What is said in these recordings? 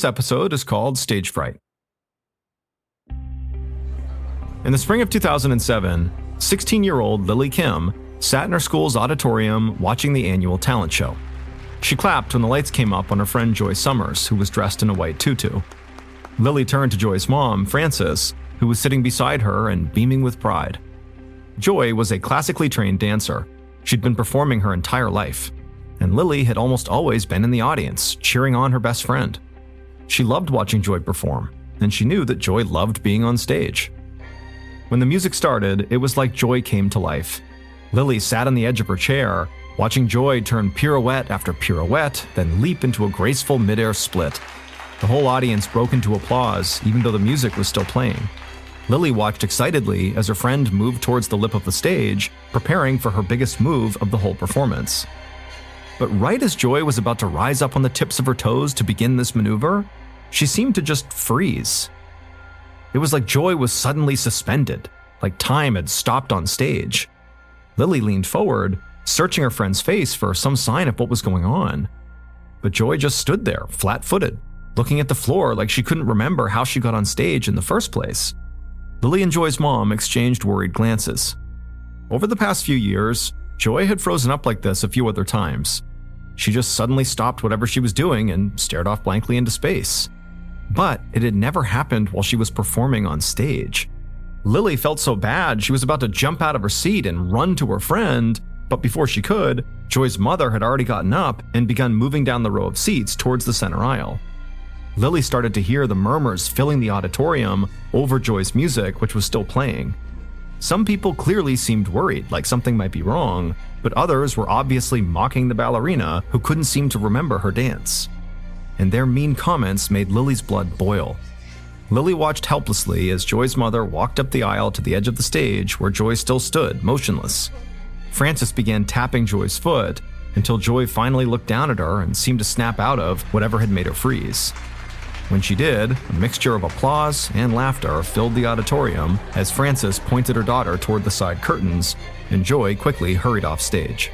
This episode is called Stage Fright. In the spring of 2007, 16-year-old Lily Kim sat in her school's auditorium watching the annual talent show. She clapped when the lights came up on her friend Joy Summers, who was dressed in a white tutu. Lily turned to Joy's mom, Frances, who was sitting beside her and beaming with pride. Joy was a classically trained dancer. She'd been performing her entire life, and Lily had almost always been in the audience, cheering on her best friend. She loved watching Joy perform, and she knew that Joy loved being on stage. When the music started, it was like Joy came to life. Lily sat on the edge of her chair, watching Joy turn pirouette after pirouette, then leap into a graceful midair split. The whole audience broke into applause, even though the music was still playing. Lily watched excitedly as her friend moved towards the lip of the stage, preparing for her biggest move of the whole performance. But right as Joy was about to rise up on the tips of her toes to begin this maneuver, she seemed to just freeze. It was like Joy was suddenly suspended, like time had stopped on stage. Lily leaned forward, searching her friend's face for some sign of what was going on. But Joy just stood there, flat-footed, looking at the floor like she couldn't remember how she got on stage in the first place. Lily and Joy's mom exchanged worried glances. Over the past few years, Joy had frozen up like this a few other times. She just suddenly stopped whatever she was doing and stared off blankly into space. But it had never happened while she was performing on stage. Lily felt so bad she was about to jump out of her seat and run to her friend, but before she could, Joy's mother had already gotten up and begun moving down the row of seats towards the center aisle. Lily started to hear the murmurs filling the auditorium over Joy's music, which was still playing. Some people clearly seemed worried, like something might be wrong, but others were obviously mocking the ballerina who couldn't seem to remember her dance. And their mean comments made Lily's blood boil. Lily watched helplessly as Joy's mother walked up the aisle to the edge of the stage where Joy still stood, motionless. Frances began tapping Joy's foot until Joy finally looked down at her and seemed to snap out of whatever had made her freeze. When she did, a mixture of applause and laughter filled the auditorium as Frances pointed her daughter toward the side curtains, and Joy quickly hurried off stage.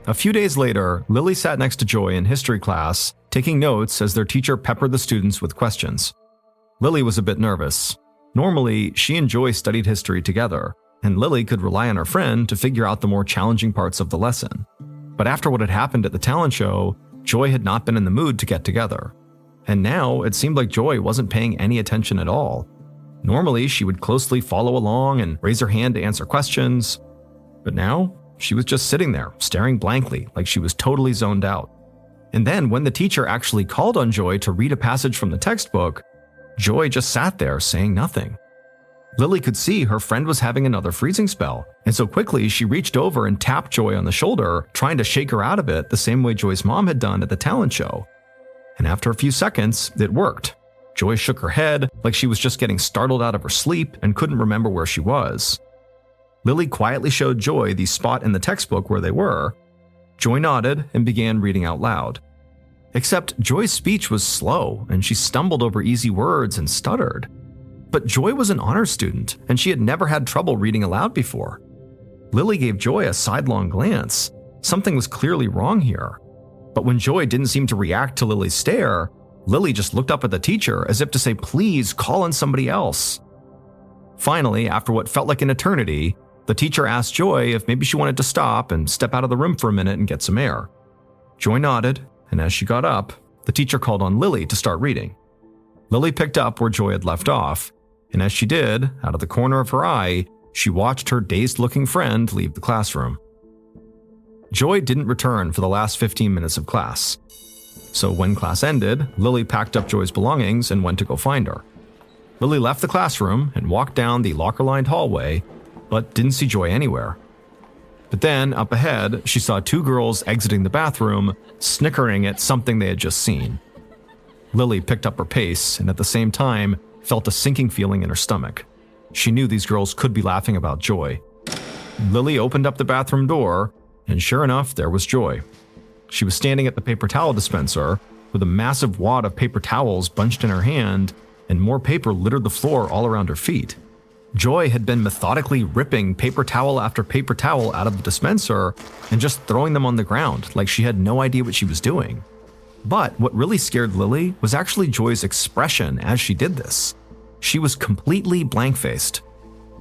A few days later, Lily sat next to Joy in history class, taking notes as their teacher peppered the students with questions. Lily was a bit nervous. Normally, she and Joy studied history together, and Lily could rely on her friend to figure out the more challenging parts of the lesson. But after what had happened at the talent show, Joy had not been in the mood to get together. And now, it seemed like Joy wasn't paying any attention at all. Normally, she would closely follow along and raise her hand to answer questions. But now, she was just sitting there, staring blankly, like she was totally zoned out. And then, when the teacher actually called on Joy to read a passage from the textbook, Joy just sat there saying nothing. Lily could see her friend was having another freezing spell, and so quickly she reached over and tapped Joy on the shoulder, trying to shake her out of it the same way Joy's mom had done at the talent show. And after a few seconds, it worked. Joy shook her head like she was just getting startled out of her sleep and couldn't remember where she was. Lily quietly showed Joy the spot in the textbook where they were. Joy nodded and began reading out loud. Except Joy's speech was slow, and she stumbled over easy words and stuttered. But Joy was an honors student, and she had never had trouble reading aloud before. Lily gave Joy a sidelong glance. Something was clearly wrong here. But when Joy didn't seem to react to Lily's stare, Lily just looked up at the teacher as if to say, "Please, call on somebody else." Finally, after what felt like an eternity, the teacher asked Joy if maybe she wanted to stop and step out of the room for a minute and get some air. Joy nodded, and as she got up, the teacher called on Lily to start reading. Lily picked up where Joy had left off, and as she did, out of the corner of her eye, she watched her dazed-looking friend leave the classroom. Joy didn't return for the last 15 minutes of class. So when class ended, Lily packed up Joy's belongings and went to go find her. Lily left the classroom and walked down the locker-lined hallway, but didn't see Joy anywhere. But then, up ahead, she saw two girls exiting the bathroom, snickering at something they had just seen. Lily picked up her pace and at the same time felt a sinking feeling in her stomach. She knew these girls could be laughing about Joy. Lily opened up the bathroom door, and sure enough, there was Joy. She was standing at the paper towel dispenser with a massive wad of paper towels bunched in her hand, and more paper littered the floor all around her feet. Joy had been methodically ripping paper towel after paper towel out of the dispenser and just throwing them on the ground like she had no idea what she was doing. But what really scared Lily was actually Joy's expression as she did this. She was completely blank-faced.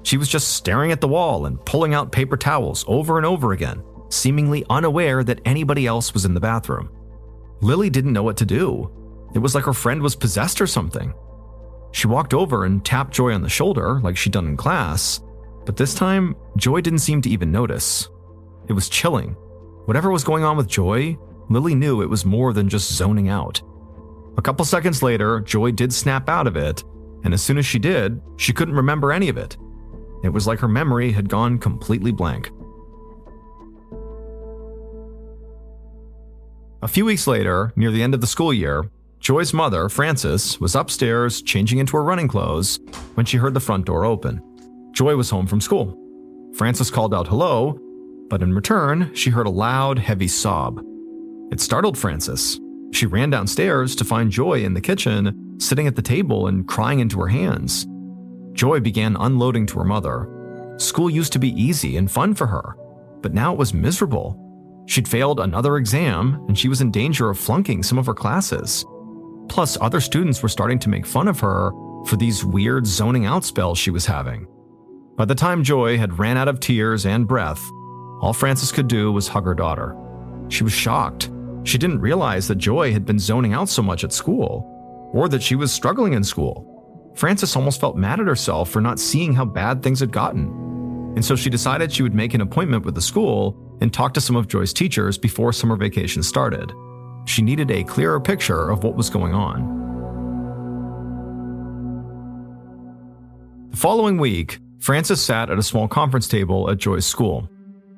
She was just staring at the wall and pulling out paper towels over and over again, seemingly unaware that anybody else was in the bathroom. Lily didn't know what to do. It was like her friend was possessed or something. She walked over and tapped Joy on the shoulder like she'd done in class, but this time, Joy didn't seem to even notice. It was chilling. Whatever was going on with Joy, Lily knew it was more than just zoning out. A couple seconds later, Joy did snap out of it, and as soon as she did, she couldn't remember any of it. It was like her memory had gone completely blank. A few weeks later, near the end of the school year, Joy's mother, Frances, was upstairs changing into her running clothes when she heard the front door open. Joy was home from school. Frances called out hello, but in return, she heard a loud, heavy sob. It startled Frances. She ran downstairs to find Joy in the kitchen, sitting at the table and crying into her hands. Joy began unloading to her mother. School used to be easy and fun for her, but now it was miserable. She'd failed another exam, and she was in danger of flunking some of her classes. Plus, other students were starting to make fun of her for these weird zoning out spells she was having. By the time Joy had ran out of tears and breath, all Frances could do was hug her daughter. She was shocked. She didn't realize that Joy had been zoning out so much at school, or that she was struggling in school. Frances almost felt mad at herself for not seeing how bad things had gotten. And so she decided she would make an appointment with the school and talk to some of Joy's teachers before summer vacation started. She needed a clearer picture of what was going on. The following week, Frances sat at a small conference table at Joy's school.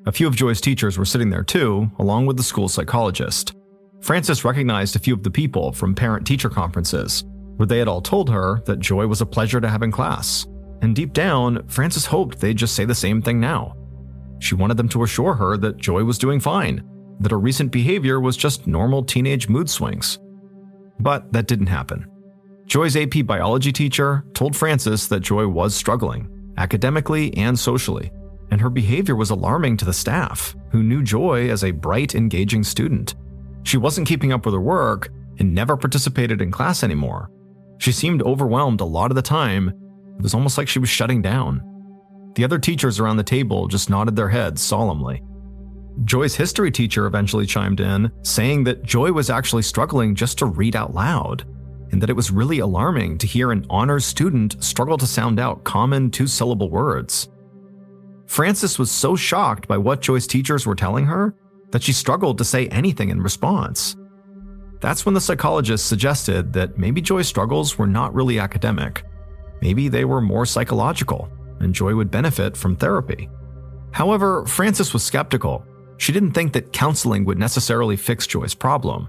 A few of Joy's teachers were sitting there too, along with the school psychologist. Frances recognized a few of the people from parent-teacher conferences, where they had all told her that Joy was a pleasure to have in class. And deep down, Frances hoped they'd just say the same thing now. She wanted them to assure her that Joy was doing fine, that her recent behavior was just normal teenage mood swings. But that didn't happen. Joy's AP biology teacher told Frances that Joy was struggling, academically and socially, and her behavior was alarming to the staff, who knew Joy as a bright, engaging student. She wasn't keeping up with her work and never participated in class anymore. She seemed overwhelmed a lot of the time. It was almost like she was shutting down. The other teachers around the table just nodded their heads solemnly. Joy's history teacher eventually chimed in, saying that Joy was actually struggling just to read out loud, and that it was really alarming to hear an honors student struggle to sound out common two-syllable words. Frances was so shocked by what Joy's teachers were telling her that she struggled to say anything in response. That's when the psychologist suggested that maybe Joy's struggles were not really academic. Maybe they were more psychological, and Joy would benefit from therapy. However, Frances was skeptical. She didn't think that counseling would necessarily fix Joy's problem.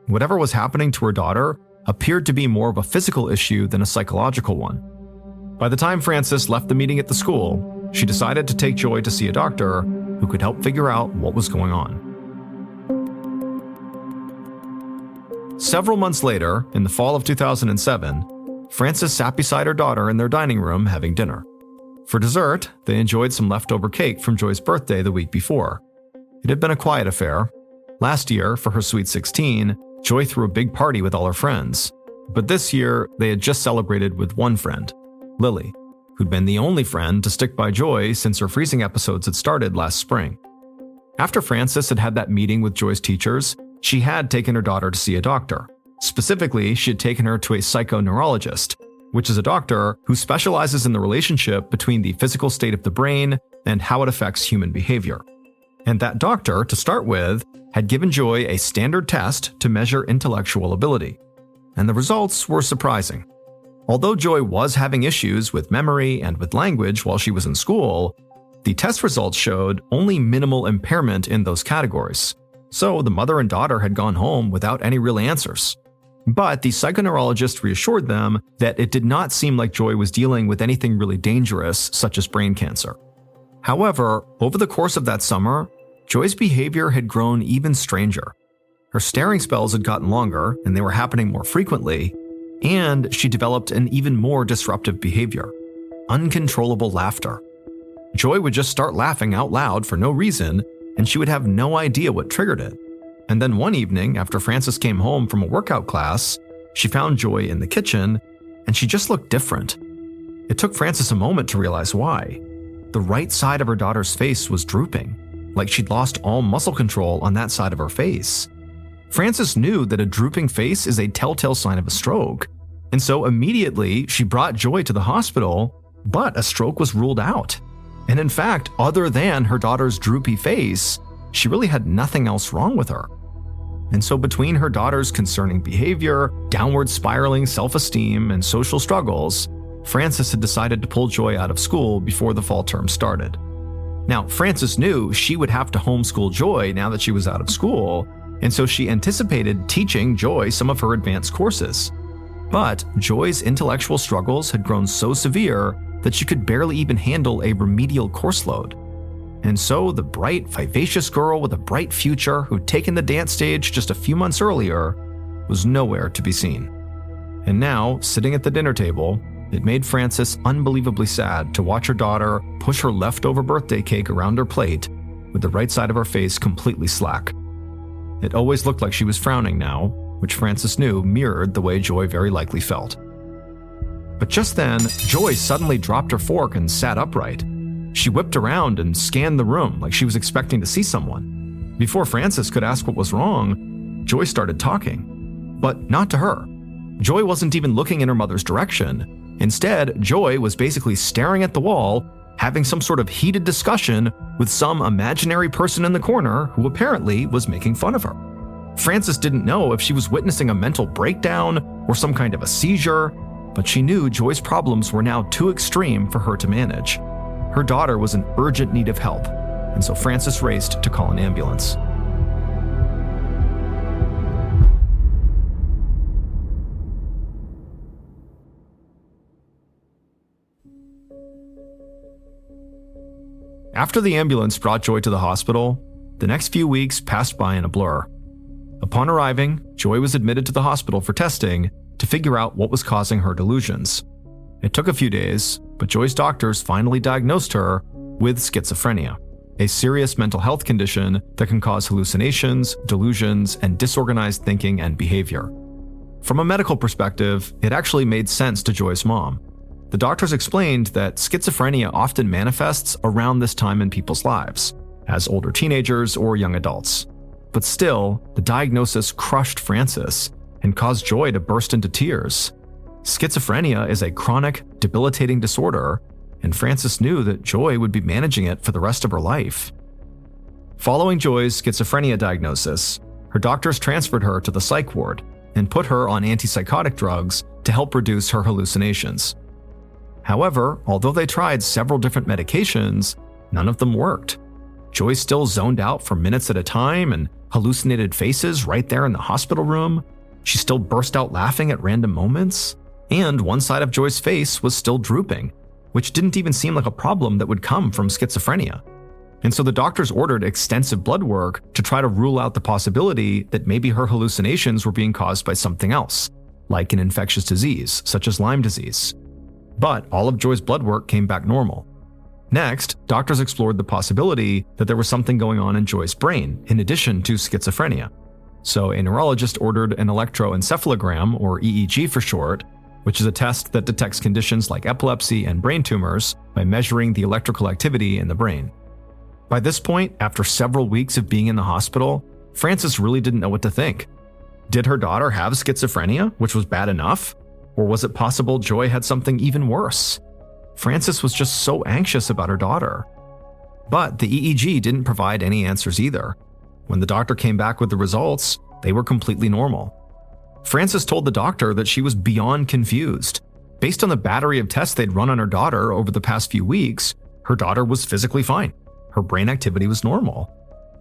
Whatever was happening to her daughter appeared to be more of a physical issue than a psychological one. By the time Frances left the meeting at the school, she decided to take Joy to see a doctor who could help figure out what was going on. Several months later, in the fall of 2007, Frances sat beside her daughter in their dining room having dinner. For dessert, they enjoyed some leftover cake from Joy's birthday the week before. It had been a quiet affair. Last year, for her sweet 16, Joy threw a big party with all her friends. But this year, they had just celebrated with one friend, Lily, who'd been the only friend to stick by Joy since her freezing episodes had started last spring. After Frances had had that meeting with Joy's teachers, she had taken her daughter to see a doctor. Specifically, she had taken her to a psychoneurologist, which is a doctor who specializes in the relationship between the physical state of the brain and how it affects human behavior. And that doctor, to start with, had given Joy a standard test to measure intellectual ability. And the results were surprising. Although Joy was having issues with memory and with language while she was in school, the test results showed only minimal impairment in those categories. So the mother and daughter had gone home without any real answers. But the psychoneurologist reassured them that it did not seem like Joy was dealing with anything really dangerous, such as brain cancer. However, over the course of that summer, Joy's behavior had grown even stranger. Her staring spells had gotten longer, and they were happening more frequently, and she developed an even more disruptive behavior. uncontrollable laughter. Joy would just start laughing out loud for no reason, and she would have no idea what triggered it. And then one evening, after Frances came home from a workout class, she found Joy in the kitchen, and she just looked different. It took Frances a moment to realize why. The right side of her daughter's face was drooping, like she'd lost all muscle control on that side of her face. Frances knew that a drooping face is a telltale sign of a stroke, and so immediately she brought Joy to the hospital, but a stroke was ruled out. And in fact, other than her daughter's droopy face, she really had nothing else wrong with her. And so between her daughter's concerning behavior, downward spiraling self-esteem, and social struggles, Frances had decided to pull Joy out of school before the fall term started. Now, Frances knew she would have to homeschool Joy now that she was out of school, and so she anticipated teaching Joy some of her advanced courses. But Joy's intellectual struggles had grown so severe that she could barely even handle a remedial course load. And so the bright, vivacious girl with a bright future who'd taken the dance stage just a few months earlier was nowhere to be seen. And now, sitting at the dinner table, it made Frances unbelievably sad to watch her daughter push her leftover birthday cake around her plate with the right side of her face completely slack. It always looked like she was frowning now, which Frances knew mirrored the way Joy very likely felt. But just then, Joy suddenly dropped her fork and sat upright. She whipped around and scanned the room like she was expecting to see someone. Before Frances could ask what was wrong, Joy started talking. But not to her. Joy wasn't even looking in her mother's direction. Instead, Joy was basically staring at the wall, having some sort of heated discussion with some imaginary person in the corner who apparently was making fun of her. Frances didn't know if she was witnessing a mental breakdown or some kind of a seizure, but she knew Joy's problems were now too extreme for her to manage. Her daughter was in urgent need of help, and so Frances raced to call an ambulance. After the ambulance brought Joy to the hospital, the next few weeks passed by in a blur. Upon arriving, Joy was admitted to the hospital for testing to figure out what was causing her delusions. It took a few days, but Joy's doctors finally diagnosed her with schizophrenia, a serious mental health condition that can cause hallucinations, delusions, and disorganized thinking and behavior. From a medical perspective, it actually made sense to Joy's mom. The doctors explained that schizophrenia often manifests around this time in people's lives, as older teenagers or young adults. But still, the diagnosis crushed Frances and caused Joy to burst into tears. Schizophrenia is a chronic, debilitating disorder, and Frances knew that Joy would be managing it for the rest of her life. Following Joy's schizophrenia diagnosis, her doctors transferred her to the psych ward and put her on antipsychotic drugs to help reduce her hallucinations. However, although they tried several different medications, none of them worked. Joy still zoned out for minutes at a time and hallucinated faces right there in the hospital room. She still burst out laughing at random moments, and one side of Joy's face was still drooping, which didn't even seem like a problem that would come from schizophrenia. And so the doctors ordered extensive blood work to try to rule out the possibility that maybe her hallucinations were being caused by something else, like an infectious disease, such as Lyme disease. But all of Joy's blood work came back normal. Next, doctors explored the possibility that there was something going on in Joy's brain, in addition to schizophrenia. So a neurologist ordered an electroencephalogram, or EEG for short, which is a test that detects conditions like epilepsy and brain tumors by measuring the electrical activity in the brain. By this point, after several weeks of being in the hospital, Frances really didn't know what to think. Did her daughter have schizophrenia, which was bad enough? Or was it possible Joy had something even worse? Frances was just so anxious about her daughter. But the EEG didn't provide any answers either. When the doctor came back with the results, they were completely normal. Frances told the doctor that she was beyond confused. Based on the battery of tests they'd run on her daughter over the past few weeks, her daughter was physically fine. Her brain activity was normal.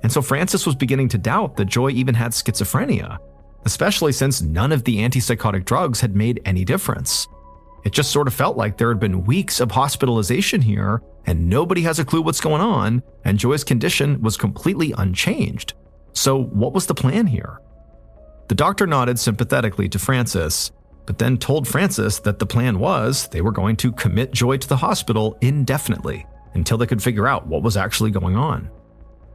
And so Frances was beginning to doubt that Joy even had schizophrenia, especially since none of the antipsychotic drugs had made any difference. It just sort of felt like there had been weeks of hospitalization here, and nobody has a clue what's going on, and Joy's condition was completely unchanged. So what was the plan here? The doctor nodded sympathetically to Frances, but then told Frances that the plan was they were going to commit Joy to the hospital indefinitely until they could figure out what was actually going on.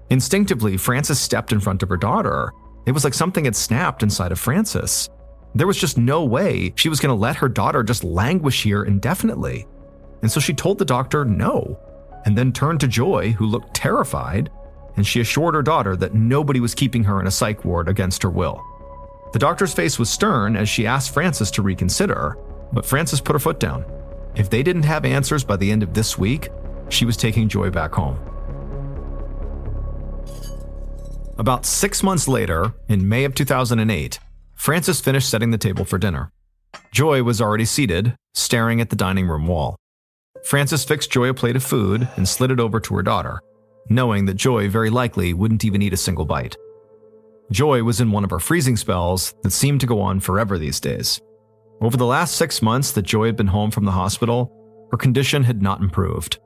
Instinctively, Frances stepped in front of her daughter. It was like something had snapped inside of Frances. There was just no way she was going to let her daughter just languish here indefinitely. And so she told the doctor no, and then turned to Joy, who looked terrified, and she assured her daughter that nobody was keeping her in a psych ward against her will. The doctor's face was stern as she asked Frances to reconsider, but Frances put her foot down. If they didn't have answers by the end of this week, she was taking Joy back home. About 6 months later, in May of 2008, Frances finished setting the table for dinner. Joy was already seated, staring at the dining room wall. Frances fixed Joy a plate of food and slid it over to her daughter, knowing that Joy very likely wouldn't even eat a single bite. Joy was in one of her freezing spells that seemed to go on forever these days. Over the last 6 months that Joy had been home from the hospital, her condition had not improved.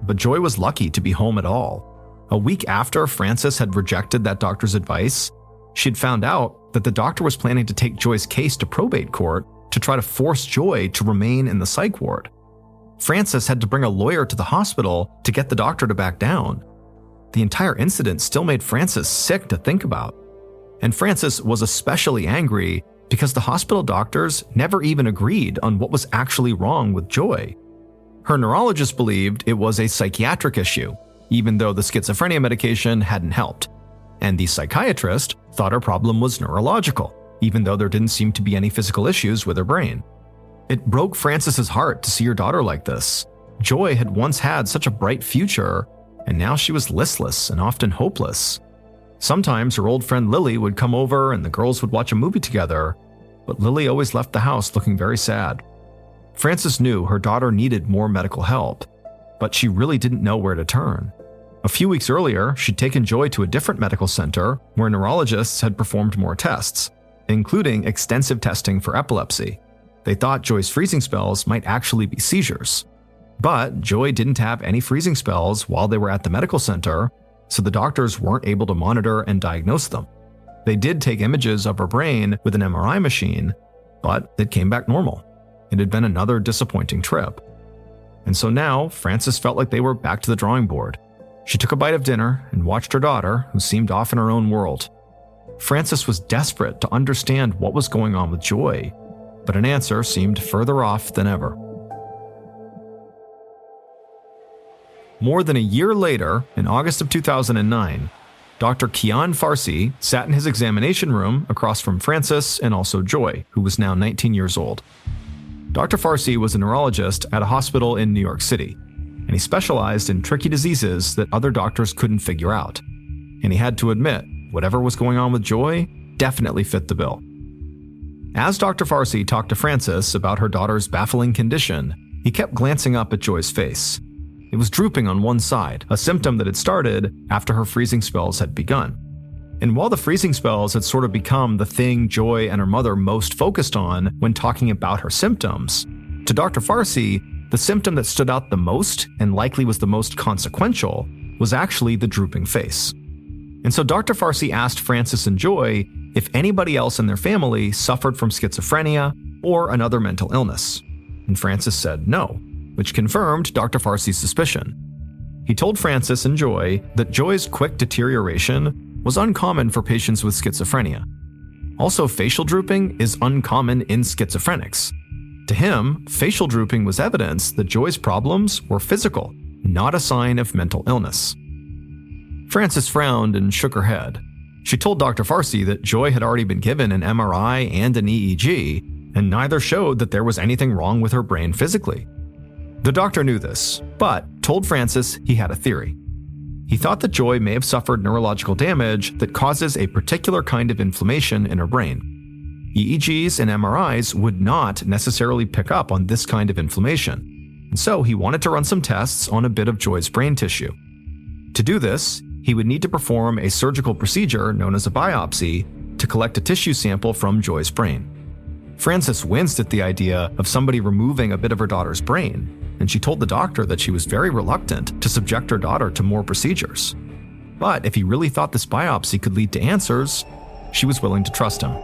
But Joy was lucky to be home at all. A week after Frances had rejected that doctor's advice, she had found out that the doctor was planning to take Joy's case to probate court to try to force Joy to remain in the psych ward. Frances had to bring a lawyer to the hospital to get the doctor to back down. The entire incident still made Frances sick to think about. And Frances was especially angry because the hospital doctors never even agreed on what was actually wrong with Joy. Her neurologist believed it was a psychiatric issue, even though the schizophrenia medication hadn't helped. And the psychiatrist thought her problem was neurological, even though there didn't seem to be any physical issues with her brain. It broke Frances's heart to see her daughter like this. Joy had once had such a bright future, and now she was listless and often hopeless. Sometimes her old friend Lily would come over and the girls would watch a movie together, but Lily always left the house looking very sad. Frances knew her daughter needed more medical help, but she really didn't know where to turn. A few weeks earlier, she'd taken Joy to a different medical center where neurologists had performed more tests, including extensive testing for epilepsy. They thought Joy's freezing spells might actually be seizures. But Joy didn't have any freezing spells while they were at the medical center, so the doctors weren't able to monitor and diagnose them. They did take images of her brain with an MRI machine, but it came back normal. It had been another disappointing trip. And so now, Frances felt like they were back to the drawing board. She took a bite of dinner and watched her daughter, who seemed off in her own world. Frances was desperate to understand what was going on with Joy, but an answer seemed further off than ever. More than a year later, in August of 2009, Dr. Kian Farsi sat in his examination room across from Frances and also Joy, who was now 19 years old. Dr. Farsi was a neurologist at a hospital in New York City, and he specialized in tricky diseases that other doctors couldn't figure out. And he had to admit, whatever was going on with Joy definitely fit the bill. As Dr. Farsi talked to Frances about her daughter's baffling condition, he kept glancing up at Joy's face. It was drooping on one side, a symptom that had started after her freezing spells had begun. And while the freezing spells had sort of become the thing Joy and her mother most focused on when talking about her symptoms, to Dr. Farsi, the symptom that stood out the most and likely was the most consequential was actually the drooping face. And so Dr. Farsi asked Frances and Joy if anybody else in their family suffered from schizophrenia or another mental illness. And Frances said no, which confirmed Dr. Farsi's suspicion. He told Frances and Joy that Joy's quick deterioration was uncommon for patients with schizophrenia. Also, facial drooping is uncommon in schizophrenics. To him, facial drooping was evidence that Joy's problems were physical, not a sign of mental illness. Frances frowned and shook her head. She told Dr. Farsi that Joy had already been given an MRI and an EEG, and neither showed that there was anything wrong with her brain physically. The doctor knew this, but told Frances he had a theory. He thought that Joy may have suffered neurological damage that causes a particular kind of inflammation in her brain. EEGs and MRIs would not necessarily pick up on this kind of inflammation, and so he wanted to run some tests on a bit of Joy's brain tissue. To do this, he would need to perform a surgical procedure known as a biopsy to collect a tissue sample from Joy's brain. Frances winced at the idea of somebody removing a bit of her daughter's brain, and she told the doctor that she was very reluctant to subject her daughter to more procedures. But if he really thought this biopsy could lead to answers, she was willing to trust him.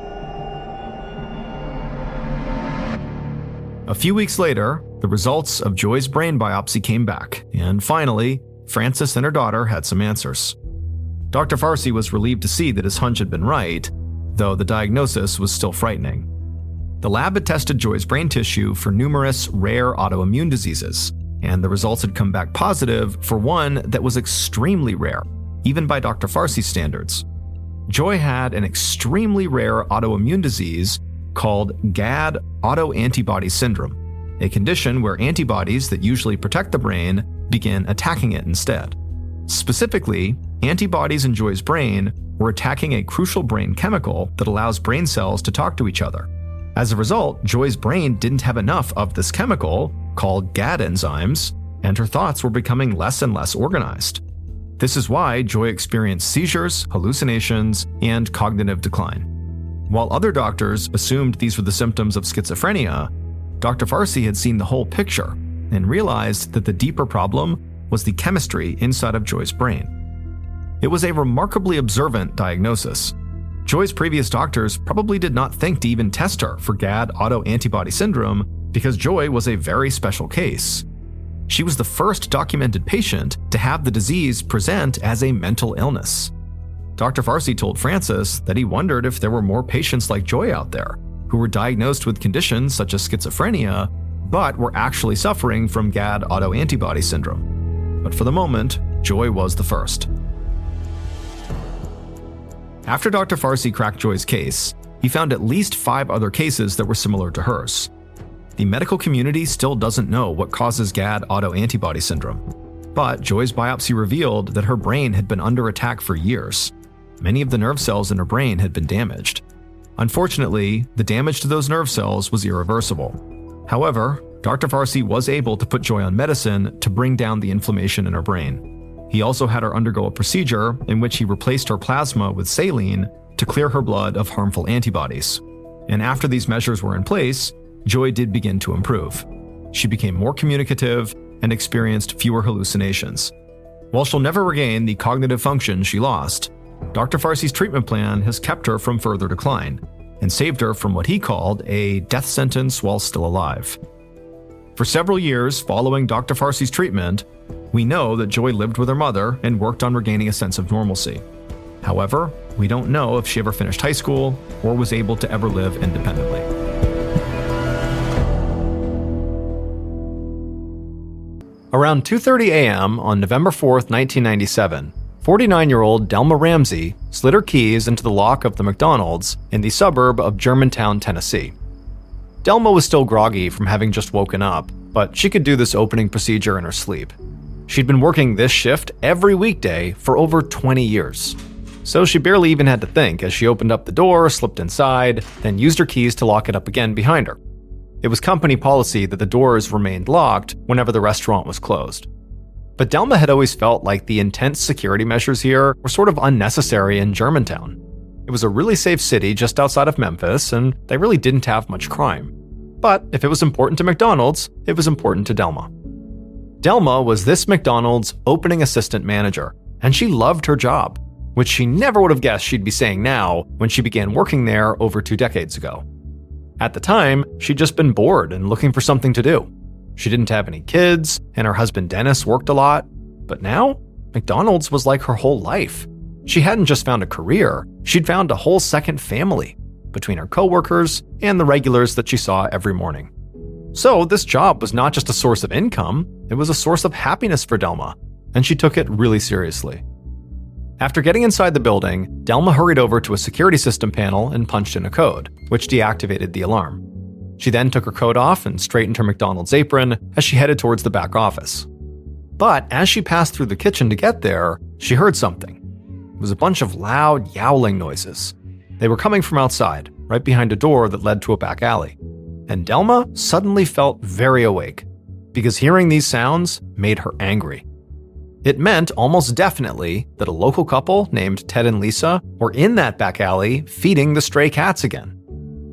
A few weeks later, the results of Joy's brain biopsy came back, and finally, Frances and her daughter had some answers. Dr. Farsi was relieved to see that his hunch had been right, though the diagnosis was still frightening. The lab had tested Joy's brain tissue for numerous rare autoimmune diseases, and the results had come back positive for one that was extremely rare, even by Dr. Farsi's standards. Joy had an extremely rare autoimmune disease called GAD autoantibody syndrome, a condition where antibodies that usually protect the brain begin attacking it instead. Specifically, antibodies in Joy's brain were attacking a crucial brain chemical that allows brain cells to talk to each other. As a result, Joy's brain didn't have enough of this chemical, called GAD enzymes, and her thoughts were becoming less and less organized. This is why Joy experienced seizures, hallucinations, and cognitive decline. While other doctors assumed these were the symptoms of schizophrenia, Dr. Farsi had seen the whole picture and realized that the deeper problem was the chemistry inside of Joy's brain. It was a remarkably observant diagnosis. Joy's previous doctors probably did not think to even test her for GAD autoantibody syndrome because Joy was a very special case. She was the first documented patient to have the disease present as a mental illness. Dr. Farsi told Frances that he wondered if there were more patients like Joy out there who were diagnosed with conditions such as schizophrenia, but were actually suffering from GAD autoantibody syndrome. But for the moment, Joy was the first. After Dr. Farsi cracked Joy's case, he found at least 5 other cases that were similar to hers. The medical community still doesn't know what causes GAD autoantibody syndrome, but Joy's biopsy revealed that her brain had been under attack for years. Many of the nerve cells in her brain had been damaged. Unfortunately, the damage to those nerve cells was irreversible. However, Dr. Farsi was able to put Joy on medicine to bring down the inflammation in her brain. He also had her undergo a procedure in which he replaced her plasma with saline to clear her blood of harmful antibodies. And after these measures were in place, Joy did begin to improve. She became more communicative and experienced fewer hallucinations. While she'll never regain the cognitive function she lost, Dr. Farsi's treatment plan has kept her from further decline and saved her from what he called a death sentence while still alive. For several years following Dr. Farsi's treatment, we know that Joy lived with her mother and worked on regaining a sense of normalcy. However, we don't know if she ever finished high school or was able to ever live independently. Around 2:30 a.m. on November 4th, 1997, 49-year-old Delma Ramsey slid her keys into the lock of the McDonald's in the suburb of Germantown, Tennessee. Delma was still groggy from having just woken up, but she could do this opening procedure in her sleep. She'd been working this shift every weekday for over 20 years. So she barely even had to think as she opened up the door, slipped inside, then used her keys to lock it up again behind her. It was company policy that the doors remained locked whenever the restaurant was closed. But Delma had always felt like the intense security measures here were sort of unnecessary in Germantown. It was a really safe city just outside of Memphis, and they really didn't have much crime. But if it was important to McDonald's, it was important to Delma. Delma was this McDonald's opening assistant manager, and she loved her job, which she never would have guessed she'd be saying now when she began working there over 2 decades ago. At the time, she'd just been bored and looking for something to do. She didn't have any kids, and her husband Dennis worked a lot. But now, McDonald's was like her whole life. She hadn't just found a career, she'd found a whole second family between her coworkers and the regulars that she saw every morning. So this job was not just a source of income, it was a source of happiness for Delma, and she took it really seriously. After getting inside the building, Delma hurried over to a security system panel and punched in a code, which deactivated the alarm. She then took her coat off and straightened her McDonald's apron as she headed towards the back office. But as she passed through the kitchen to get there, she heard something. It was a bunch of loud, yowling noises. They were coming from outside, right behind a door that led to a back alley. And Delma suddenly felt very awake, because hearing these sounds made her angry. It meant almost definitely that a local couple named Ted and Lisa were in that back alley feeding the stray cats again.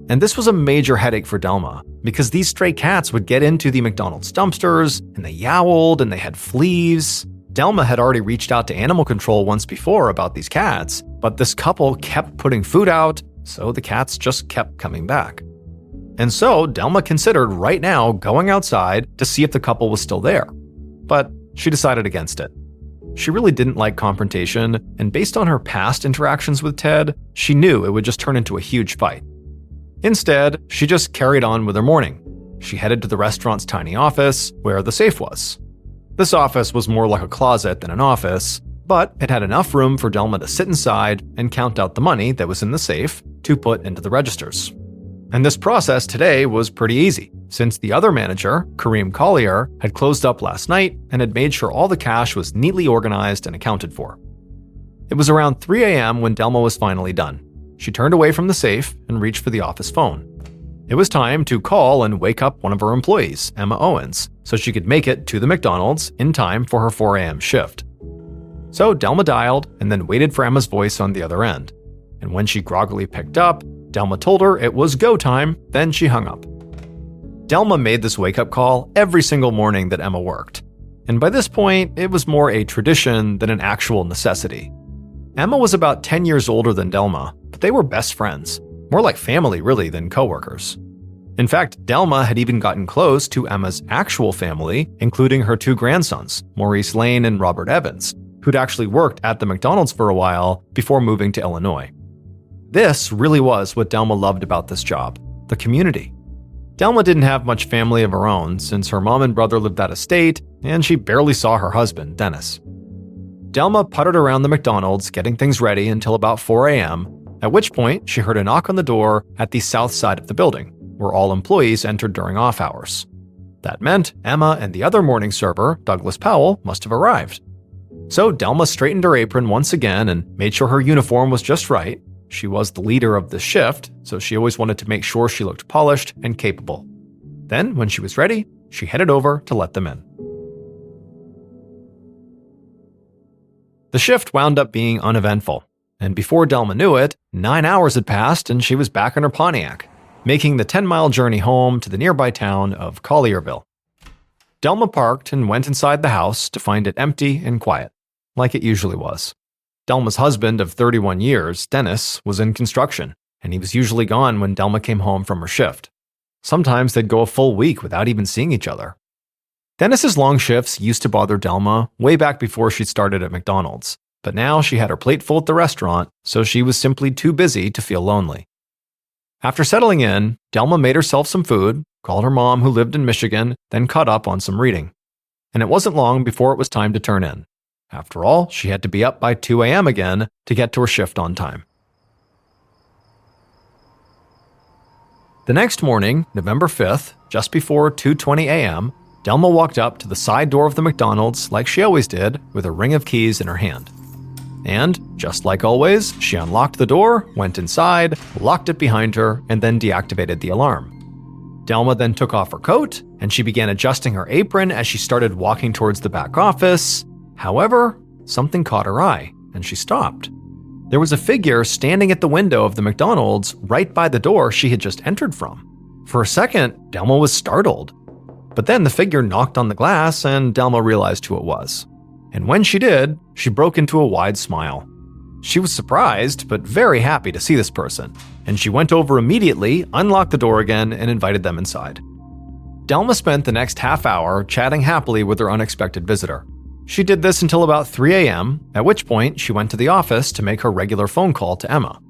And this was a major headache for Delma, because these stray cats would get into the McDonald's dumpsters, and they yowled and they had fleas. Delma had already reached out to animal control once before about these cats, but this couple kept putting food out, so the cats just kept coming back. And so Delma considered right now going outside to see if the couple was still there. But she decided against it. She really didn't like confrontation, and based on her past interactions with Ted, she knew it would just turn into a huge fight. Instead, she just carried on with her morning. She headed to the restaurant's tiny office, where the safe was. This office was more like a closet than an office, but it had enough room for Delma to sit inside and count out the money that was in the safe to put into the registers. And this process today was pretty easy, since the other manager, Kareem Collier, had closed up last night and had made sure all the cash was neatly organized and accounted for. It was around 3 a.m. when Delma was finally done. She turned away from the safe and reached for the office phone. It was time to call and wake up one of her employees, Emma Owens, so she could make it to the McDonald's in time for her 4 a.m. shift. So Delma dialed and then waited for Emma's voice on the other end. And when she groggily picked up, Delma told her it was go time, then she hung up. Delma made this wake-up call every single morning that Emma worked. And by this point, it was more a tradition than an actual necessity. Emma was about 10 years older than Delma, but they were best friends, more like family really than coworkers. In fact, Delma had even gotten close to Emma's actual family, including her 2 grandsons, Maurice Lane and Robert Evans, who'd actually worked at the McDonald's for a while before moving to Illinois. This really was what Delma loved about this job, the community. Delma didn't have much family of her own since her mom and brother lived out of state, and she barely saw her husband, Dennis. Delma puttered around the McDonald's getting things ready until about 4 a.m., at which point she heard a knock on the door at the south side of the building, where all employees entered during off hours. That meant Emma and the other morning server, Douglas Powell, must have arrived. So Delma straightened her apron once again and made sure her uniform was just right. She was the leader of the shift, so she always wanted to make sure she looked polished and capable. Then, when she was ready, she headed over to let them in. The shift wound up being uneventful, and before Delma knew it, 9 hours had passed and she was back in her Pontiac, making the 10-mile journey home to the nearby town of Collierville. Delma parked and went inside the house to find it empty and quiet, like it usually was. Delma's husband of 31 years, Dennis, was in construction, and he was usually gone when Delma came home from her shift. Sometimes they'd go a full week without even seeing each other. Dennis's long shifts used to bother Delma way back before she started at McDonald's, but now she had her plate full at the restaurant, so she was simply too busy to feel lonely. After settling in, Delma made herself some food, called her mom who lived in Michigan, then caught up on some reading. And it wasn't long before it was time to turn in. After all, she had to be up by 2 a.m. again to get to her shift on time. The next morning, November 5th, just before 2:20 a.m., Delma walked up to the side door of the McDonald's like she always did, with a ring of keys in her hand. And, just like always, she unlocked the door, went inside, locked it behind her, and then deactivated the alarm. Delma then took off her coat, and she began adjusting her apron as she started walking towards the back office. However, something caught her eye, and she stopped. There was a figure standing at the window of the McDonald's right by the door she had just entered from. For a second, Delma was startled. But then the figure knocked on the glass, and Delma realized who it was. And when she did, she broke into a wide smile. She was surprised, but very happy to see this person, and she went over immediately, unlocked the door again, and invited them inside. Delma spent the next half hour chatting happily with her unexpected visitor. She did this until about 3 a.m., at which point she went to the office to make her regular phone call to Emma.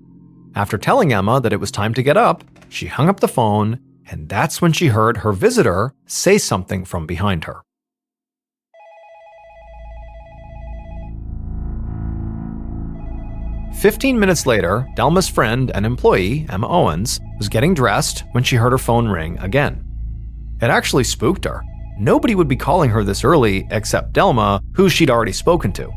After telling Emma that it was time to get up, she hung up the phone, and that's when she heard her visitor say something from behind her. "15 minutes later, Delma's friend and employee, Emma Owens, was getting dressed when she heard her phone ring again. It actually spooked her. Nobody would be calling her this early except Delma, who she'd already spoken to.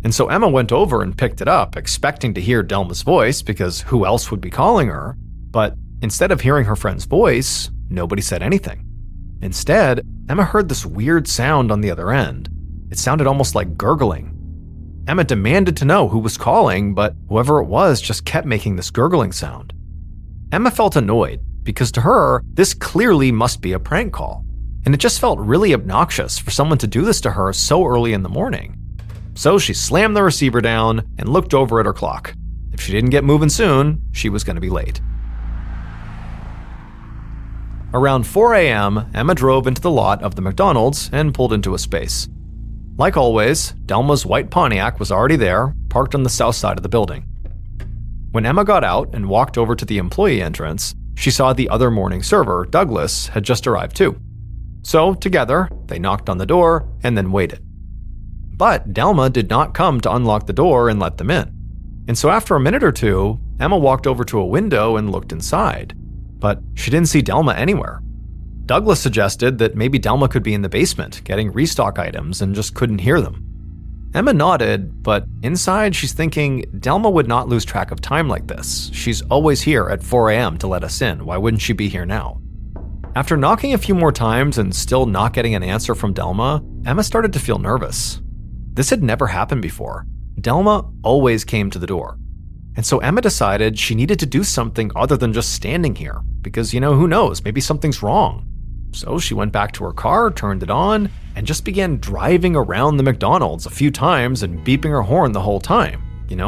And so Emma went over and picked it up, expecting to hear Delma's voice because who else would be calling her? But instead of hearing her friend's voice, nobody said anything. Instead, Emma heard this weird sound on the other end. It sounded almost like gurgling. Emma demanded to know who was calling, but whoever it was just kept making this gurgling sound. Emma felt annoyed because to her, this clearly must be a prank call. And it just felt really obnoxious for someone to do this to her so early in the morning. So she slammed the receiver down and looked over at her clock. If she didn't get moving soon, she was going to be late. Around 4 a.m., Emma drove into the lot of the McDonald's and pulled into a space. Like always, Delma's white Pontiac was already there, parked on the south side of the building. When Emma got out and walked over to the employee entrance, she saw the other morning server, Douglas, had just arrived too. So, together, they knocked on the door and then waited. But Delma did not come to unlock the door and let them in. And so after a minute or two, Emma walked over to a window and looked inside. But she didn't see Delma anywhere. Douglas suggested that maybe Delma could be in the basement, getting restock items, and just couldn't hear them. Emma nodded, but inside she's thinking Delma would not lose track of time like this. She's always here at 4 a.m. to let us in. Why wouldn't she be here now? After knocking a few more times and still not getting an answer from Delma, Emma started to feel nervous. This had never happened before. Delma always came to the door. And so Emma decided she needed to do something other than just standing here, because, who knows, maybe something's wrong. So she went back to her car, turned it on, and just began driving around the McDonald's a few times and beeping her horn the whole time,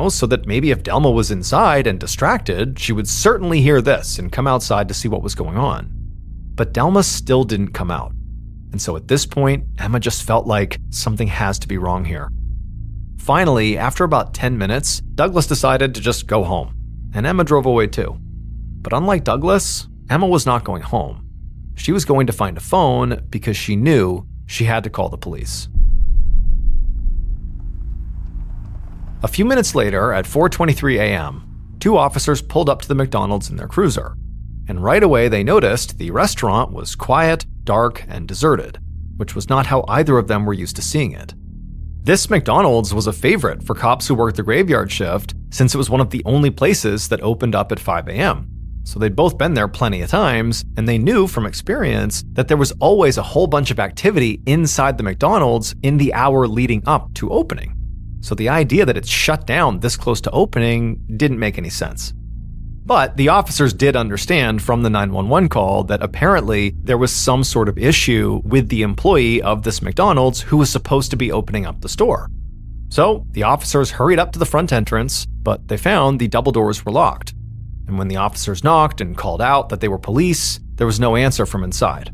so that maybe if Delma was inside and distracted, she would certainly hear this and come outside to see what was going on. But Delma still didn't come out. And so at this point, Emma just felt like something has to be wrong here. Finally, after about 10 minutes, Douglas decided to just go home, and Emma drove away too. But unlike Douglas, Emma was not going home. She was going to find a phone because she knew she had to call the police. A few minutes later, at 4:23 a.m., 2 officers pulled up to the McDonald's in their cruiser. And right away they noticed the restaurant was quiet, dark, and deserted, which was not how either of them were used to seeing it. This McDonald's was a favorite for cops who worked the graveyard shift since it was one of the only places that opened up at 5 a.m. So they'd both been there plenty of times, and they knew from experience that there was always a whole bunch of activity inside the McDonald's in the hour leading up to opening. So the idea that it's shut down this close to opening didn't make any sense. But the officers did understand from the 911 call that apparently there was some sort of issue with the employee of this McDonald's who was supposed to be opening up the store. So the officers hurried up to the front entrance, but they found the double doors were locked. And when the officers knocked and called out that they were police, there was no answer from inside.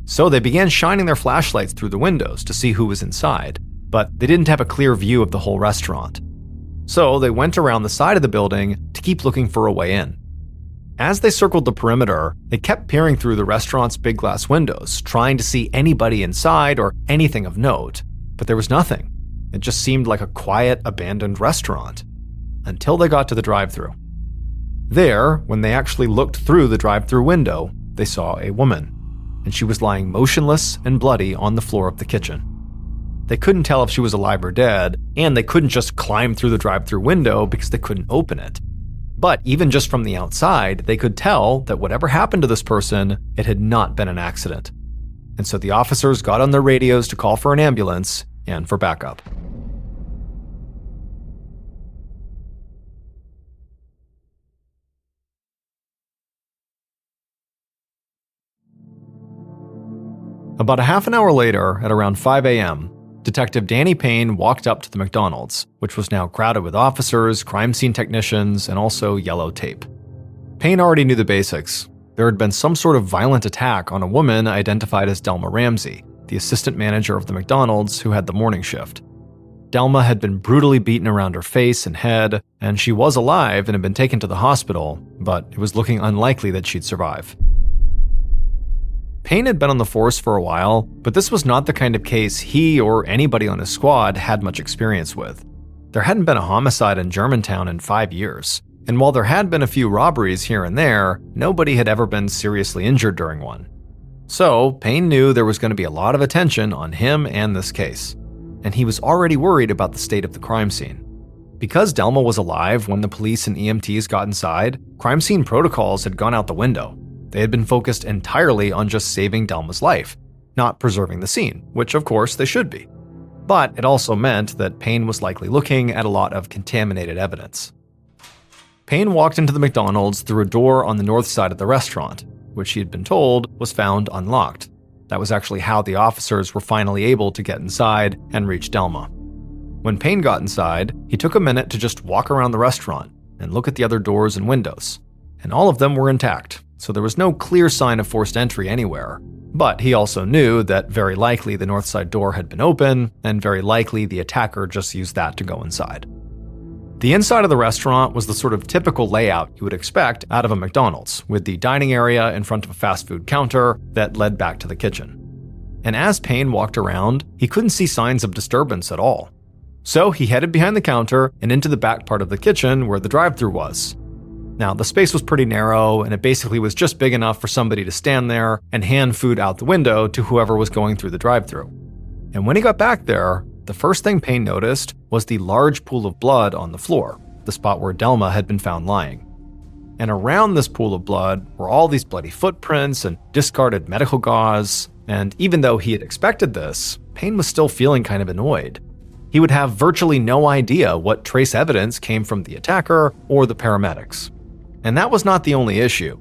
So they began shining their flashlights through the windows to see who was inside, but they didn't have a clear view of the whole restaurant. So they went around the side of the building to keep looking for a way in. As they circled the perimeter, they kept peering through the restaurant's big glass windows, trying to see anybody inside or anything of note, but there was nothing. It just seemed like a quiet, abandoned restaurant, until they got to the drive-thru. There, when they actually looked through the drive-thru window, they saw a woman, and she was lying motionless and bloody on the floor of the kitchen. They couldn't tell if she was alive or dead, and they couldn't just climb through the drive-thru window because they couldn't open it. But even just from the outside, they could tell that whatever happened to this person, it had not been an accident. And so the officers got on their radios to call for an ambulance and for backup. About a half an hour later, at around 5 a.m., Detective Danny Payne walked up to the McDonald's, which was now crowded with officers, crime scene technicians, and also yellow tape. Payne already knew the basics. There had been some sort of violent attack on a woman identified as Delma Ramsey, the assistant manager of the McDonald's who had the morning shift. Delma had been brutally beaten around her face and head, and she was alive and had been taken to the hospital, but it was looking unlikely that she'd survive. Payne had been on the force for a while, but this was not the kind of case he or anybody on his squad had much experience with. There hadn't been a homicide in Germantown in 5 years, and while there had been a few robberies here and there, nobody had ever been seriously injured during one. So, Payne knew there was going to be a lot of attention on him and this case, and he was already worried about the state of the crime scene. Because Delma was alive when the police and EMTs got inside, crime scene protocols had gone out the window. They had been focused entirely on just saving Delma's life, not preserving the scene, which of course they should be. But it also meant that Payne was likely looking at a lot of contaminated evidence. Payne walked into the McDonald's through a door on the north side of the restaurant, which he had been told was found unlocked. That was actually how the officers were finally able to get inside and reach Delma. When Payne got inside, he took a minute to just walk around the restaurant and look at the other doors and windows, and all of them were intact. so there was no clear sign of forced entry anywhere. But he also knew that very likely the north side door had been open, and very likely the attacker just used that to go inside. The inside of the restaurant was the sort of typical layout you would expect out of a McDonald's, with the dining area in front of a fast food counter that led back to the kitchen. And as Payne walked around, he couldn't see signs of disturbance at all. So he headed behind the counter and into the back part of the kitchen where the drive-thru was. Now, the space was pretty narrow, and it basically was just big enough for somebody to stand there and hand food out the window to whoever was going through the drive-thru. And when he got back there, the first thing Payne noticed was the large pool of blood on the floor, the spot where Delma had been found lying. And around this pool of blood were all these bloody footprints and discarded medical gauze, and even though he had expected this, Payne was still feeling kind of annoyed. He would have virtually no idea what trace evidence came from the attacker or the paramedics. And that was not the only issue.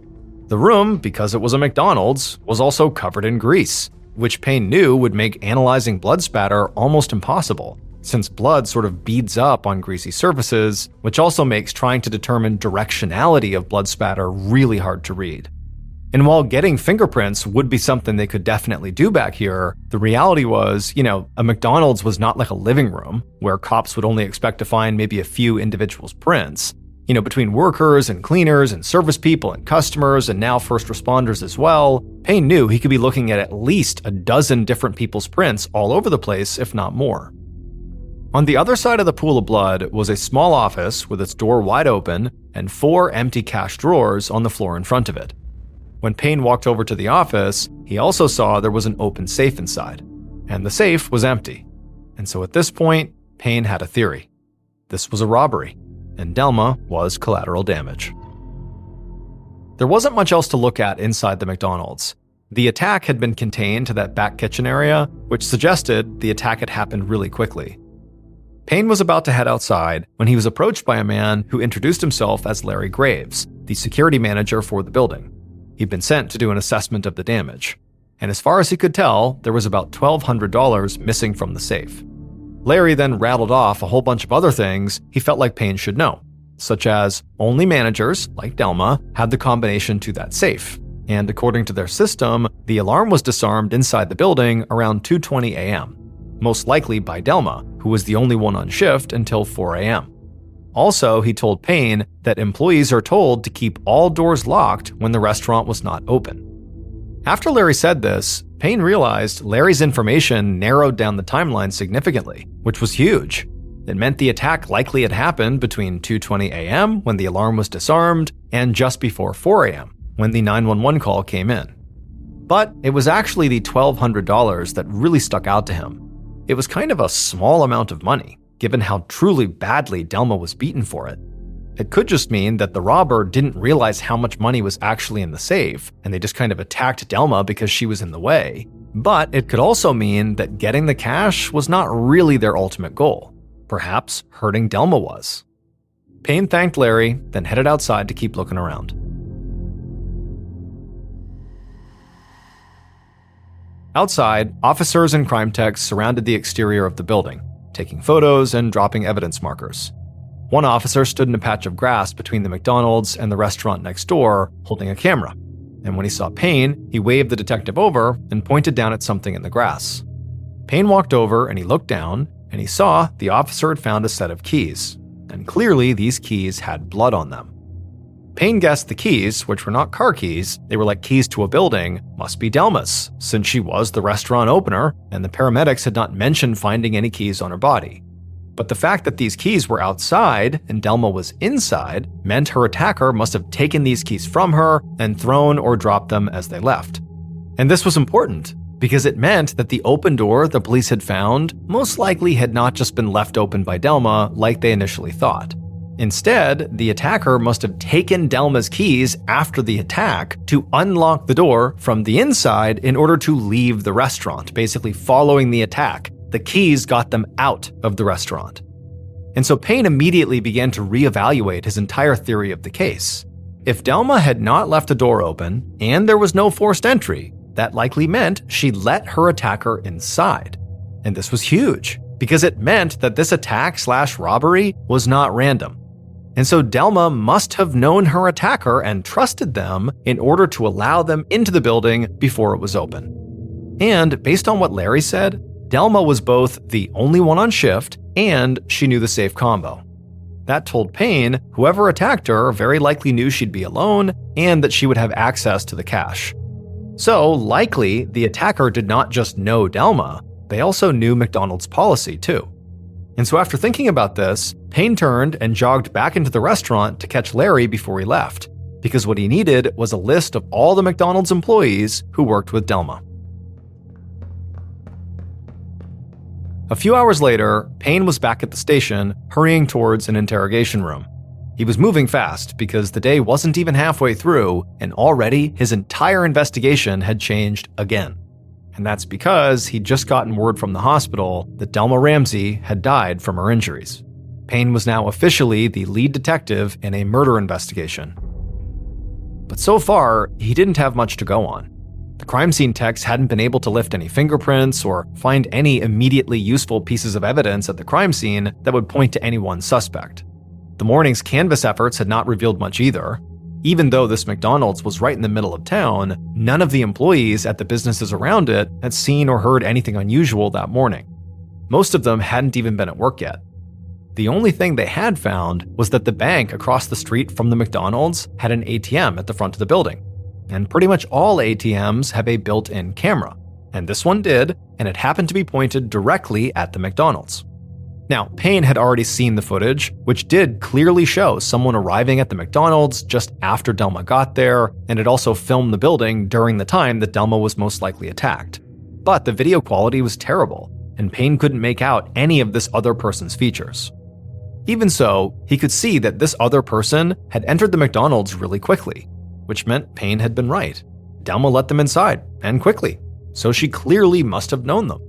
The room, because it was a McDonald's, was also covered in grease, which Payne knew would make analyzing blood spatter almost impossible, since blood sort of beads up on greasy surfaces, which also makes trying to determine directionality of blood spatter really hard to read. And while getting fingerprints would be something they could definitely do back here, the reality was, a McDonald's was not like a living room where cops would only expect to find maybe a few individuals' prints. Between workers and cleaners and service people and customers and now first responders as well, Payne knew he could be looking at least a dozen different people's prints all over the place, if not more. On the other side of the pool of blood was a small office with its door wide open and 4 empty cash drawers on the floor in front of it. When Payne walked over to the office, he also saw there was an open safe inside, and the safe was empty. And so at this point, Payne had a theory. This was a robbery, and Delma was collateral damage. There wasn't much else to look at inside the McDonald's. The attack had been contained to that back kitchen area, which suggested the attack had happened really quickly. Payne was about to head outside when he was approached by a man who introduced himself as Larry Graves, the security manager for the building. He'd been sent to do an assessment of the damage, and as far as he could tell, there was about $1,200 missing from the safe. Larry then rattled off a whole bunch of other things he felt like Payne should know, such as only managers, like Delma, had the combination to that safe, and according to their system, the alarm was disarmed inside the building around 2:20 a.m., most likely by Delma, who was the only one on shift until 4 a.m. Also, he told Payne that employees are told to keep all doors locked when the restaurant was not open. After Larry said this, Payne realized Larry's information narrowed down the timeline significantly, which was huge. It meant the attack likely had happened between 2:20 a.m. when the alarm was disarmed and just before 4 a.m. when the 911 call came in. But it was actually the $1,200 that really stuck out to him. It was kind of a small amount of money, given how truly badly Delma was beaten for it. It could just mean that the robber didn't realize how much money was actually in the safe, and they just kind of attacked Delma because she was in the way. But it could also mean that getting the cash was not really their ultimate goal. Perhaps hurting Delma was. Payne thanked Larry, then headed outside to keep looking around. Outside, officers and crime techs surrounded the exterior of the building, taking photos and dropping evidence markers. One officer stood in a patch of grass between the McDonald's and the restaurant next door, holding a camera. And when he saw Payne, he waved the detective over and pointed down at something in the grass. Payne walked over and he looked down, and he saw the officer had found a set of keys. And clearly, these keys had blood on them. Payne guessed the keys, which were not car keys, they were like keys to a building, must be Delma's, since she was the restaurant opener, and the paramedics had not mentioned finding any keys on her body. But the fact that these keys were outside and Delma was inside meant her attacker must have taken these keys from her and thrown or dropped them as they left. And this was important, because it meant that the open door the police had found most likely had not just been left open by Delma like they initially thought. Instead, the attacker must have taken Delma's keys after the attack to unlock the door from the inside in order to leave the restaurant, basically following the attack. The keys got them out of the restaurant. And so Payne immediately began to reevaluate his entire theory of the case. If Delma had not left the door open and there was no forced entry, that likely meant she let her attacker inside. And this was huge, because it meant that this attack/robbery was not random. And so Delma must have known her attacker and trusted them in order to allow them into the building before it was open. And based on what Larry said, Delma was both the only one on shift and she knew the safe combo. That told Payne whoever attacked her very likely knew she'd be alone and that she would have access to the cash. So likely the attacker did not just know Delma, they also knew McDonald's policy too. And so after thinking about this, Payne turned and jogged back into the restaurant to catch Larry before he left, because what he needed was a list of all the McDonald's employees who worked with Delma. A few hours later, Payne was back at the station, hurrying towards an interrogation room. He was moving fast because the day wasn't even halfway through, and already his entire investigation had changed again. And that's because he'd just gotten word from the hospital that Delma Ramsey had died from her injuries. Payne was now officially the lead detective in a murder investigation. But so far, he didn't have much to go on. The crime scene techs hadn't been able to lift any fingerprints or find any immediately useful pieces of evidence at the crime scene that would point to any one suspect. The morning's canvass efforts had not revealed much either. Even though this McDonald's was right in the middle of town, none of the employees at the businesses around it had seen or heard anything unusual that morning. Most of them hadn't even been at work yet. The only thing they had found was that the bank across the street from the McDonald's had an ATM at the front of the building. And pretty much all ATMs have a built-in camera. And this one did, and it happened to be pointed directly at the McDonald's. Now, Payne had already seen the footage, which did clearly show someone arriving at the McDonald's just after Delma got there, and it also filmed the building during the time that Delma was most likely attacked. But the video quality was terrible, and Payne couldn't make out any of this other person's features. Even so, he could see that this other person had entered the McDonald's really quickly, which meant Payne had been right. Delma let them inside, and quickly, so she clearly must have known them.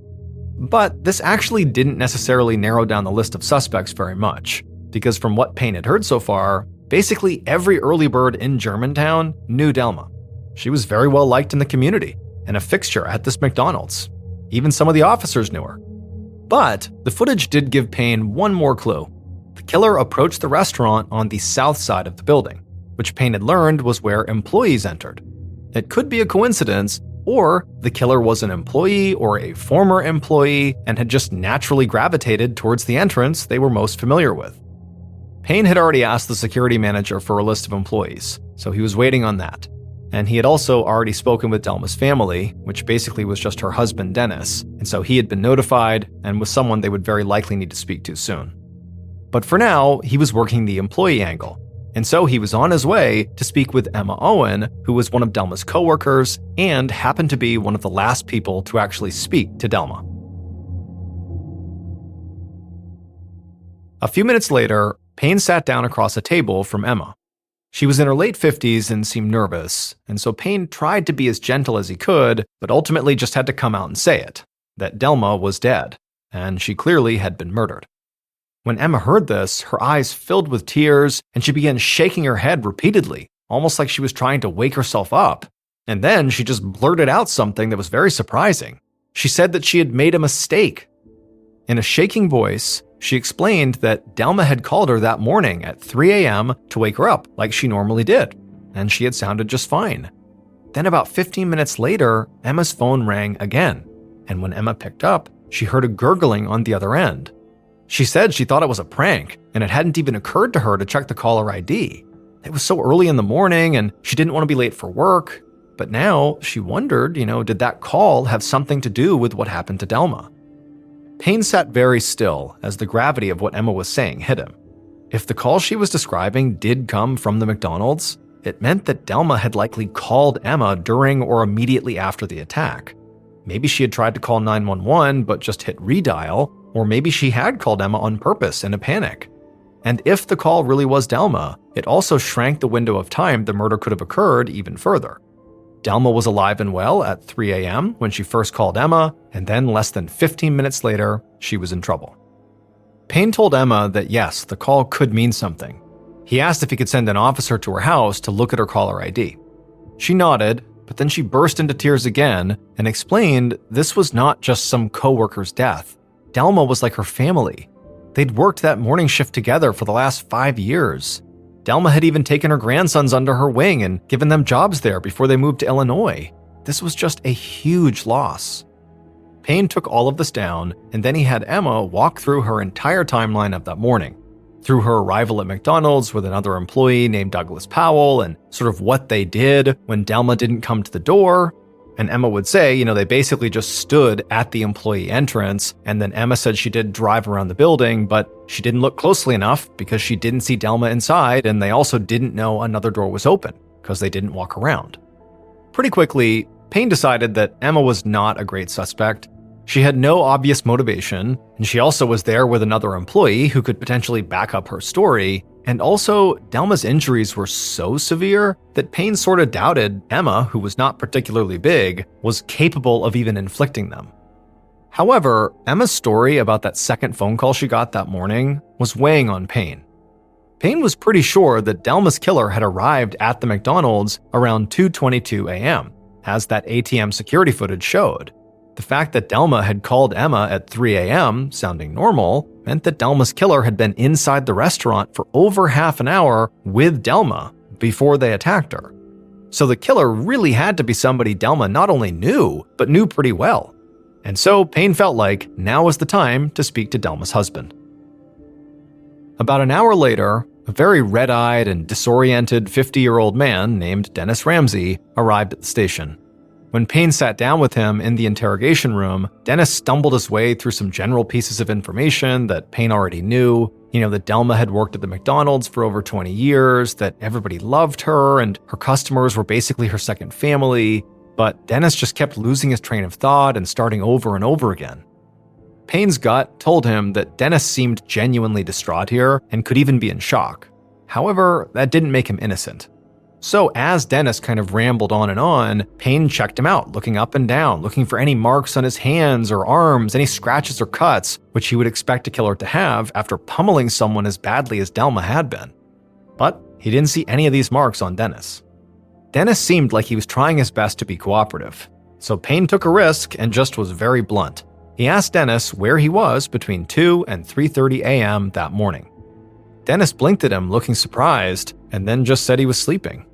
But this actually didn't necessarily narrow down the list of suspects very much, because from what Payne had heard so far, basically every early bird in Germantown knew Delma. She was very well liked in the community, and a fixture at this McDonald's. Even some of the officers knew her. But the footage did give Payne one more clue. The killer approached the restaurant on the south side of the building, which Payne had learned was where employees entered. It could be a coincidence, or the killer was an employee or a former employee and had just naturally gravitated towards the entrance they were most familiar with. Payne had already asked the security manager for a list of employees, so he was waiting on that. And he had also already spoken with Delma's family, which basically was just her husband Dennis, and so he had been notified and was someone they would very likely need to speak to soon. But for now, he was working the employee angle. And so he was on his way to speak with Emma Owen, who was one of Delma's coworkers and happened to be one of the last people to actually speak to Delma. A few minutes later, Payne sat down across a table from Emma. She was in her late 50s and seemed nervous, and so Payne tried to be as gentle as he could, but ultimately just had to come out and say it, that Delma was dead, and she clearly had been murdered. When Emma heard this, her eyes filled with tears, and she began shaking her head repeatedly, almost like she was trying to wake herself up. And then she just blurted out something that was very surprising. She said that she had made a mistake. In a shaking voice, she explained that Delma had called her that morning at 3 a.m. to wake her up like she normally did, and she had sounded just fine. Then about 15 minutes later, Emma's phone rang again, and when Emma picked up, she heard a gurgling on the other end. She said she thought it was a prank, and it hadn't even occurred to her to check the caller ID. It was so early in the morning, and she didn't want to be late for work. But now she wondered, did that call have something to do with what happened to Delma? Payne sat very still as the gravity of what Emma was saying hit him. If the call she was describing did come from the McDonald's, it meant that Delma had likely called Emma during or immediately after the attack. Maybe she had tried to call 911 but just hit redial, or maybe she had called Emma on purpose in a panic. And if the call really was Delma, it also shrank the window of time the murder could have occurred even further. Delma was alive and well at 3 a.m. when she first called Emma, and then less than 15 minutes later, she was in trouble. Payne told Emma that yes, the call could mean something. He asked if he could send an officer to her house to look at her caller ID. She nodded, but then she burst into tears again and explained this was not just some coworker's death. Delma was like her family. They'd worked that morning shift together for the last 5 years. Delma had even taken her grandsons under her wing and given them jobs there before they moved to Illinois. This was just a huge loss. Payne took all of this down, and then he had Emma walk through her entire timeline of that morning. Through her arrival at McDonald's with another employee named Douglas Powell and sort of what they did when Delma didn't come to the door. And Emma would say, they basically just stood at the employee entrance, and then Emma said she did drive around the building, but she didn't look closely enough because she didn't see Delma inside, and they also didn't know another door was open because they didn't walk around. Pretty quickly, Payne decided that Emma was not a great suspect. She had no obvious motivation, and she also was there with another employee who could potentially back up her story. And also, Delma's injuries were so severe that Payne sort of doubted Emma, who was not particularly big, was capable of even inflicting them. However, Emma's story about that second phone call she got that morning was weighing on Payne. Payne was pretty sure that Delma's killer had arrived at the McDonald's around 2:22 a.m., as that ATM security footage showed. The fact that Delma had called Emma at 3 a.m., sounding normal, meant that Delma's killer had been inside the restaurant for over half an hour with Delma before they attacked her. So the killer really had to be somebody Delma not only knew, but knew pretty well. And so Payne felt like now was the time to speak to Delma's husband. About an hour later, a very red-eyed and disoriented 50-year-old man named Dennis Ramsey arrived at the station. When Payne sat down with him in the interrogation room, Dennis stumbled his way through some general pieces of information that Payne already knew. That Delma had worked at the McDonald's for over 20 years, that everybody loved her, and her customers were basically her second family. But Dennis just kept losing his train of thought and starting over and over again. Payne's gut told him that Dennis seemed genuinely distraught here and could even be in shock. However, that didn't make him innocent. So as Dennis kind of rambled on, Payne checked him out, looking up and down, looking for any marks on his hands or arms, any scratches or cuts, which he would expect a killer to have after pummeling someone as badly as Delma had been. But he didn't see any of these marks on Dennis. Dennis seemed like he was trying his best to be cooperative, so Payne took a risk and just was very blunt. He asked Dennis where he was between 2 and 3:30 a.m. that morning. Dennis blinked at him, looking surprised, and then just said he was sleeping.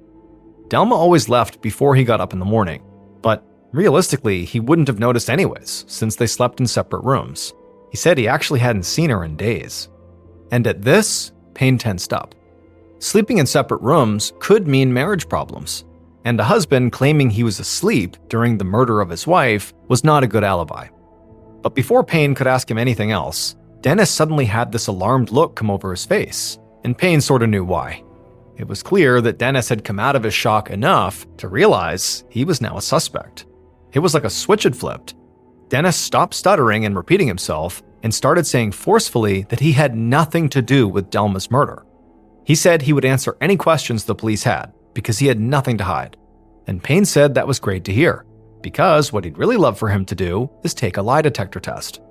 Delma always left before he got up in the morning, but realistically, he wouldn't have noticed anyways, since they slept in separate rooms. He said he actually hadn't seen her in days. And at this, Payne tensed up. Sleeping in separate rooms could mean marriage problems, and a husband claiming he was asleep during the murder of his wife was not a good alibi. But before Payne could ask him anything else, Dennis suddenly had this alarmed look come over his face, and Payne sort of knew why. It was clear that Dennis had come out of his shock enough to realize he was now a suspect. It was like a switch had flipped. Dennis stopped stuttering and repeating himself and started saying forcefully that he had nothing to do with Delma's murder. He said he would answer any questions the police had because he had nothing to hide. And Payne said that was great to hear, because what he'd really love for him to do is take a lie detector test.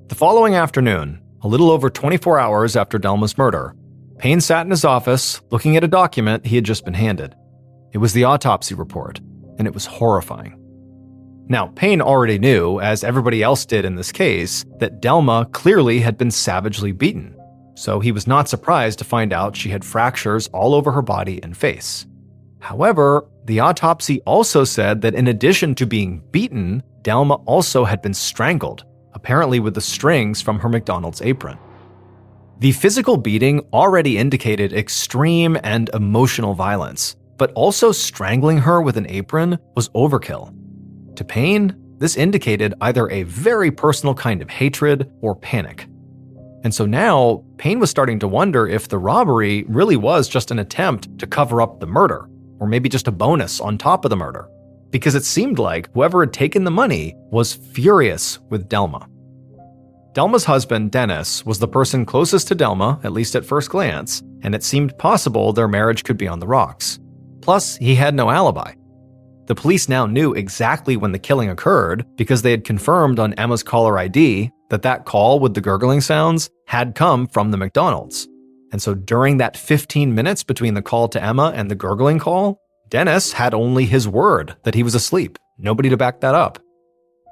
The following afternoon, a little over 24 hours after Delma's murder, Payne sat in his office looking at a document he had just been handed. It was the autopsy report, and it was horrifying. Now, Payne already knew, as everybody else did in this case, that Delma clearly had been savagely beaten, so he was not surprised to find out she had fractures all over her body and face. However, the autopsy also said that in addition to being beaten, Delma also had been strangled, apparently with the strings from her McDonald's apron. The physical beating already indicated extreme and emotional violence, but also strangling her with an apron was overkill. To Payne, this indicated either a very personal kind of hatred or panic. And so now, Payne was starting to wonder if the robbery really was just an attempt to cover up the murder, or maybe just a bonus on top of the murder, because it seemed like whoever had taken the money was furious with Delma. Delma's husband, Dennis, was the person closest to Delma, at least at first glance, and it seemed possible their marriage could be on the rocks. Plus, he had no alibi. The police now knew exactly when the killing occurred because they had confirmed on Emma's caller ID that call with the gurgling sounds had come from the McDonald's. And so during that 15 minutes between the call to Emma and the gurgling call, Dennis had only his word that he was asleep, nobody to back that up.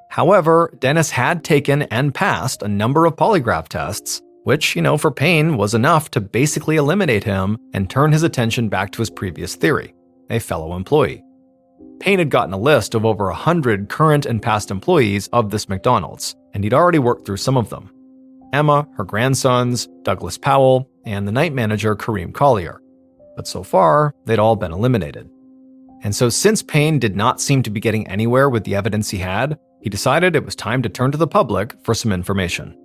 However, Dennis had taken and passed a number of polygraph tests, which, for Payne was enough to basically eliminate him and turn his attention back to his previous theory, a fellow employee. Payne had gotten a list of over 100 current and past employees of this McDonald's, and he'd already worked through some of them. Emma, her grandsons, Douglas Powell, and the night manager Kareem Collier. But so far, they'd all been eliminated. And so since Payne did not seem to be getting anywhere with the evidence he had, he decided it was time to turn to the public for some information.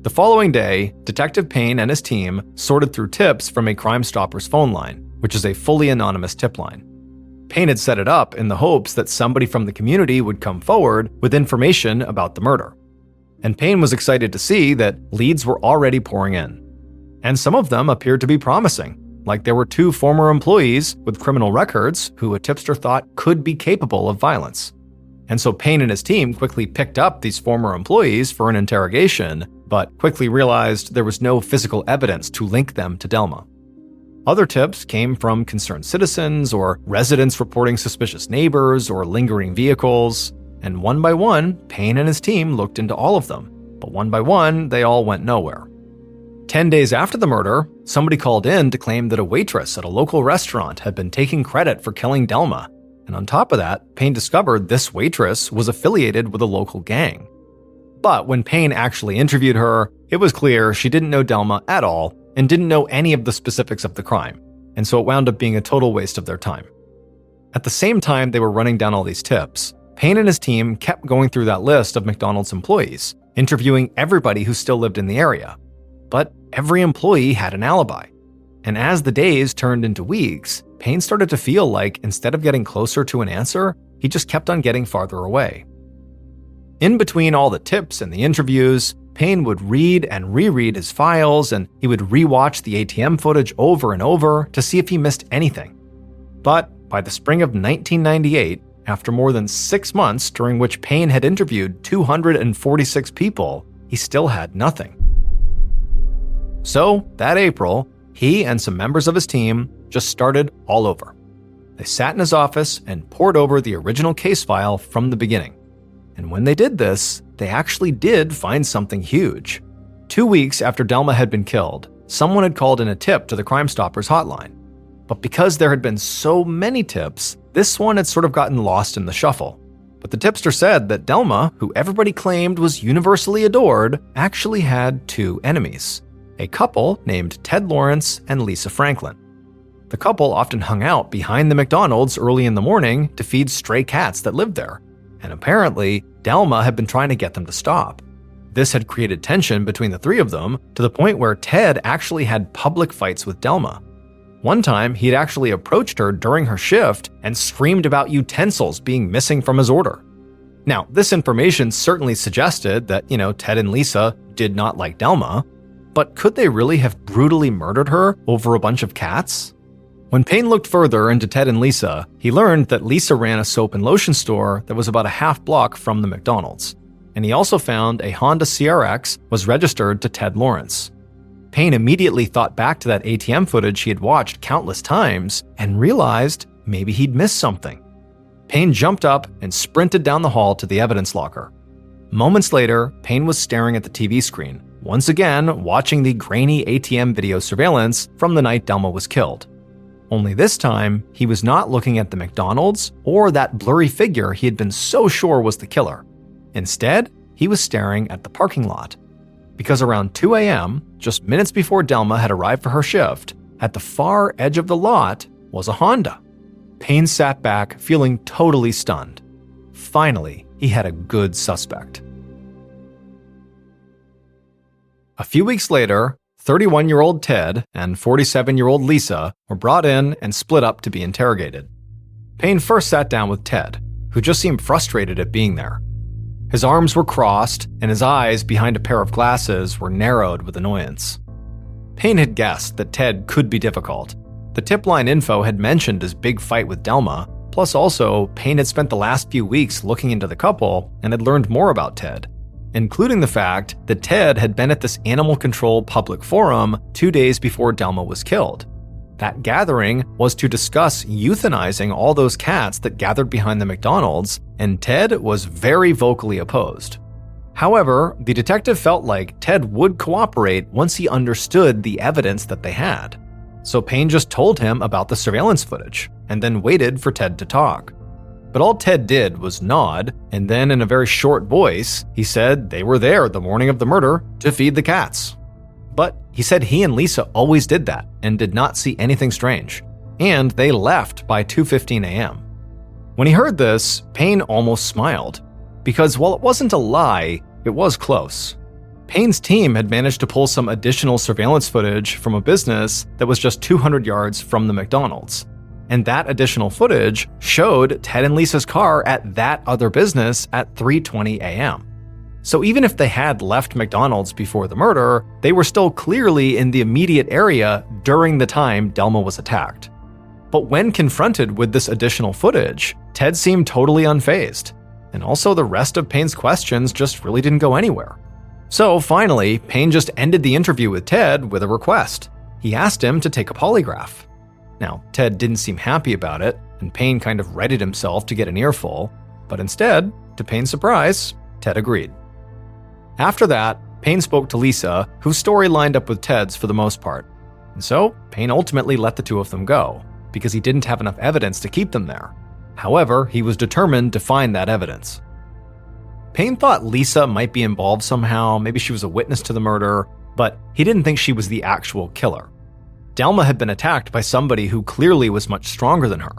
The following day, Detective Payne and his team sorted through tips from a Crime Stoppers phone line, which is a fully anonymous tip line. Payne had set it up in the hopes that somebody from the community would come forward with information about the murder. And Payne was excited to see that leads were already pouring in. And some of them appeared to be promising, like there were 2 former employees with criminal records who a tipster thought could be capable of violence. And so Payne and his team quickly picked up these former employees for an interrogation, but quickly realized there was no physical evidence to link them to Delma. Other tips came from concerned citizens or residents reporting suspicious neighbors or lingering vehicles, and one by one, Payne and his team looked into all of them, but one by one, they all went nowhere. 10 days after the murder, somebody called in to claim that a waitress at a local restaurant had been taking credit for killing Delma, and on top of that, Payne discovered this waitress was affiliated with a local gang. But when Payne actually interviewed her, it was clear she didn't know Delma at all and didn't know any of the specifics of the crime, and so it wound up being a total waste of their time. At the same time they were running down all these tips, Payne and his team kept going through that list of McDonald's employees, interviewing everybody who still lived in the area. But every employee had an alibi. And as the days turned into weeks, Payne started to feel like instead of getting closer to an answer, he just kept on getting farther away. In between all the tips and the interviews, Payne would read and reread his files, and he would rewatch the ATM footage over and over to see if he missed anything. But by the spring of 1998, after more than 6 months during which Payne had interviewed 246 people, he still had nothing. So, that April, he and some members of his team just started all over. They sat in his office and pored over the original case file from the beginning. And when they did this, they actually did find something huge. 2 weeks after Delma had been killed, someone had called in a tip to the Crime Stoppers hotline. But because there had been so many tips, this one had sort of gotten lost in the shuffle. But the tipster said that Delma, who everybody claimed was universally adored, actually had 2 enemies. A couple named Ted Lawrence and Lisa Franklin. The couple often hung out behind the McDonald's early in the morning to feed stray cats that lived there. And apparently, Delma had been trying to get them to stop. This had created tension between the 3 of them to the point where Ted actually had public fights with Delma. One time, he'd actually approached her during her shift and screamed about utensils being missing from his order. Now, this information certainly suggested that, Ted and Lisa did not like Delma, but could they really have brutally murdered her over a bunch of cats? When Payne looked further into Ted and Lisa, he learned that Lisa ran a soap and lotion store that was about a half block from the McDonald's. And he also found a Honda CRX was registered to Ted Lawrence. Payne immediately thought back to that ATM footage he had watched countless times and realized maybe he'd missed something. Payne jumped up and sprinted down the hall to the evidence locker. Moments later, Payne was staring at the TV screen, once again watching the grainy ATM video surveillance from the night Delma was killed. Only this time, he was not looking at the McDonald's or that blurry figure he had been so sure was the killer. Instead, he was staring at the parking lot. Because around 2 a.m., just minutes before Delma had arrived for her shift, at the far edge of the lot was a Honda. Payne sat back, feeling totally stunned. Finally, he had a good suspect. A few weeks later, 31-year-old Ted and 47-year-old Lisa were brought in and split up to be interrogated. Payne first sat down with Ted, who just seemed frustrated at being there. His arms were crossed, and his eyes behind a pair of glasses were narrowed with annoyance. Payne had guessed that Ted could be difficult. The tip line info had mentioned his big fight with Delma, Plus also, Payne had spent the last few weeks looking into the couple and had learned more about Ted, including the fact that Ted had been at this animal control public forum 2 days before Delma was killed. That gathering was to discuss euthanizing all those cats that gathered behind the McDonald's, and Ted was very vocally opposed. However, the detective felt like Ted would cooperate once he understood the evidence that they had. So Payne just told him about the surveillance footage, and then waited for Ted to talk. But all Ted did was nod, and then in a very short voice, he said they were there the morning of the murder to feed the cats. But he said he and Lisa always did that and did not see anything strange, and they left by 2:15 a.m. When he heard this, Payne almost smiled, because while it wasn't a lie, it was close. Payne's team had managed to pull some additional surveillance footage from a business that was just 200 yards from the McDonald's. And that additional footage showed Ted and Lisa's car at that other business at 3:20 a.m. So even if they had left McDonald's before the murder, they were still clearly in the immediate area during the time Delma was attacked. But when confronted with this additional footage, Ted seemed totally unfazed. And also the rest of Payne's questions just really didn't go anywhere. So finally, Payne just ended the interview with Ted with a request. He asked him to take a polygraph. Now, Ted didn't seem happy about it, and Payne kind of readied himself to get an earful, but instead, to Payne's surprise, Ted agreed. After that, Payne spoke to Lisa, whose story lined up with Ted's for the most part. And so, Payne ultimately let the two of them go, because he didn't have enough evidence to keep them there. However, he was determined to find that evidence. Payne thought Lisa might be involved somehow, maybe she was a witness to the murder, but he didn't think she was the actual killer. Delma had been attacked by somebody who clearly was much stronger than her,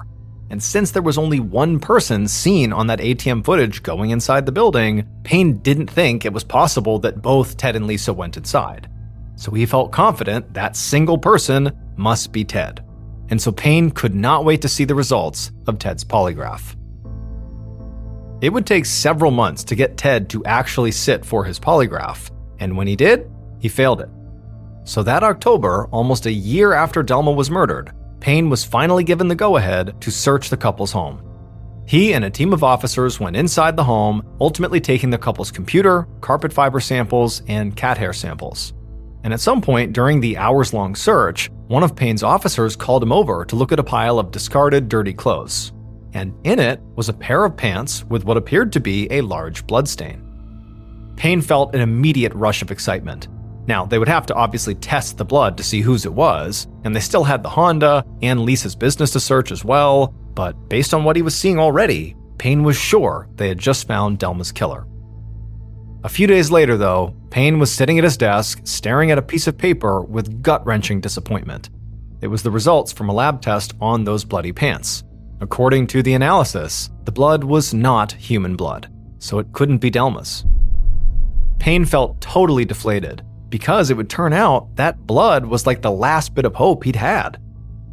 and since there was only one person seen on that ATM footage going inside the building, Payne didn't think it was possible that both Ted and Lisa went inside. So he felt confident that single person must be Ted. And so Payne could not wait to see the results of Ted's polygraph. It would take several months to get Ted to actually sit for his polygraph, and when he did, he failed it. So that October, almost a year after Delma was murdered, Payne was finally given the go-ahead to search the couple's home. He and a team of officers went inside the home, ultimately taking the couple's computer, carpet fiber samples, and cat hair samples. And at some point during the hours-long search, one of Payne's officers called him over to look at a pile of discarded, dirty clothes. And in it was a pair of pants with what appeared to be a large bloodstain. Payne felt an immediate rush of excitement. Now, they would have to obviously test the blood to see whose it was, and they still had the Honda and Lisa's business to search as well, but based on what he was seeing already, Payne was sure they had just found Delma's killer. A few days later, though, Payne was sitting at his desk, staring at a piece of paper with gut-wrenching disappointment. It was the results from a lab test on those bloody pants. According to the analysis, the blood was not human blood, so it couldn't be Delma's. Payne felt totally deflated, because it would turn out that blood was like the last bit of hope he'd had.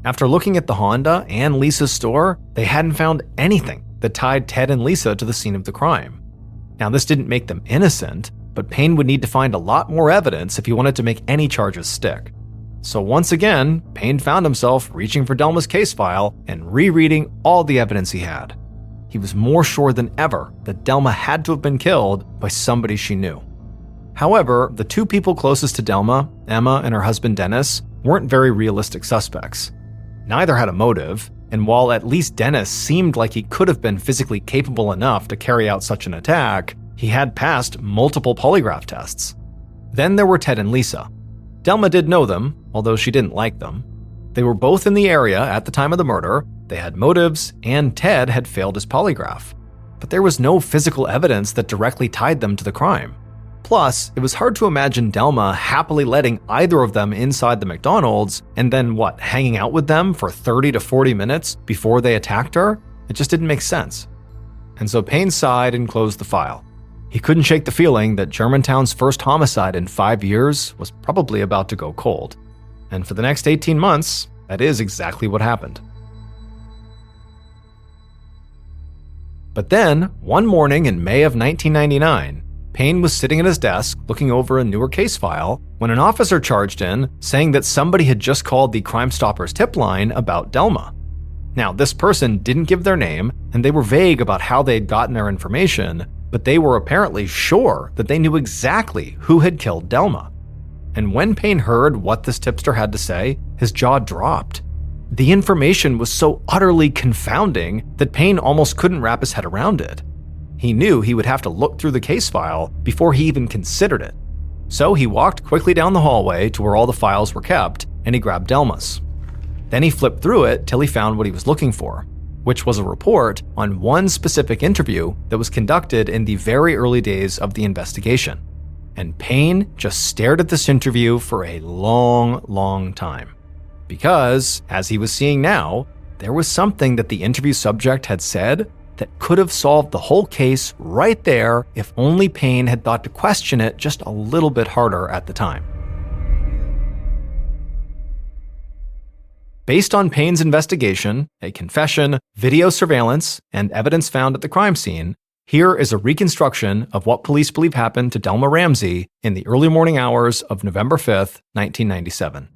After looking at the Honda and Lisa's store, they hadn't found anything that tied Ted and Lisa to the scene of the crime. Now, this didn't make them innocent, but Payne would need to find a lot more evidence if he wanted to make any charges stick. So once again, Payne found himself reaching for Delma's case file and rereading all the evidence he had. He was more sure than ever that Delma had to have been killed by somebody she knew. However, the two people closest to Delma, Emma and her husband Dennis, weren't very realistic suspects. Neither had a motive, and while at least Dennis seemed like he could have been physically capable enough to carry out such an attack, he had passed multiple polygraph tests. Then there were Ted and Lisa. Delma did know them, although she didn't like them. They were both in the area at the time of the murder, they had motives, and Ted had failed his polygraph. But there was no physical evidence that directly tied them to the crime. Plus, it was hard to imagine Delma happily letting either of them inside the McDonald's and then hanging out with them for 30 to 40 minutes before they attacked her? It just didn't make sense. And so Payne sighed and closed the file. He couldn't shake the feeling that Germantown's first homicide in 5 years was probably about to go cold. And for the next 18 months, that is exactly what happened. But then, one morning in May of 1999, Payne was sitting at his desk looking over a newer case file when an officer charged in saying that somebody had just called the Crime Stoppers tip line about Delma. Now, this person didn't give their name, and they were vague about how they'd gotten their information, but they were apparently sure that they knew exactly who had killed Delma. And when Payne heard what this tipster had to say, his jaw dropped. The information was so utterly confounding that Payne almost couldn't wrap his head around it. He knew he would have to look through the case file before he even considered it. So he walked quickly down the hallway to where all the files were kept, and he grabbed Delma's. Then he flipped through it till he found what he was looking for, which was a report on one specific interview that was conducted in the very early days of the investigation. And Payne just stared at this interview for a long, long time. Because, as he was seeing now, there was something that the interview subject had said that could have solved the whole case right there if only Payne had thought to question it just a little bit harder at the time. Based on Payne's investigation, a confession, video surveillance, and evidence found at the crime scene, here is a reconstruction of what police believe happened to Delma Ramsey in the early morning hours of November 5th, 1997.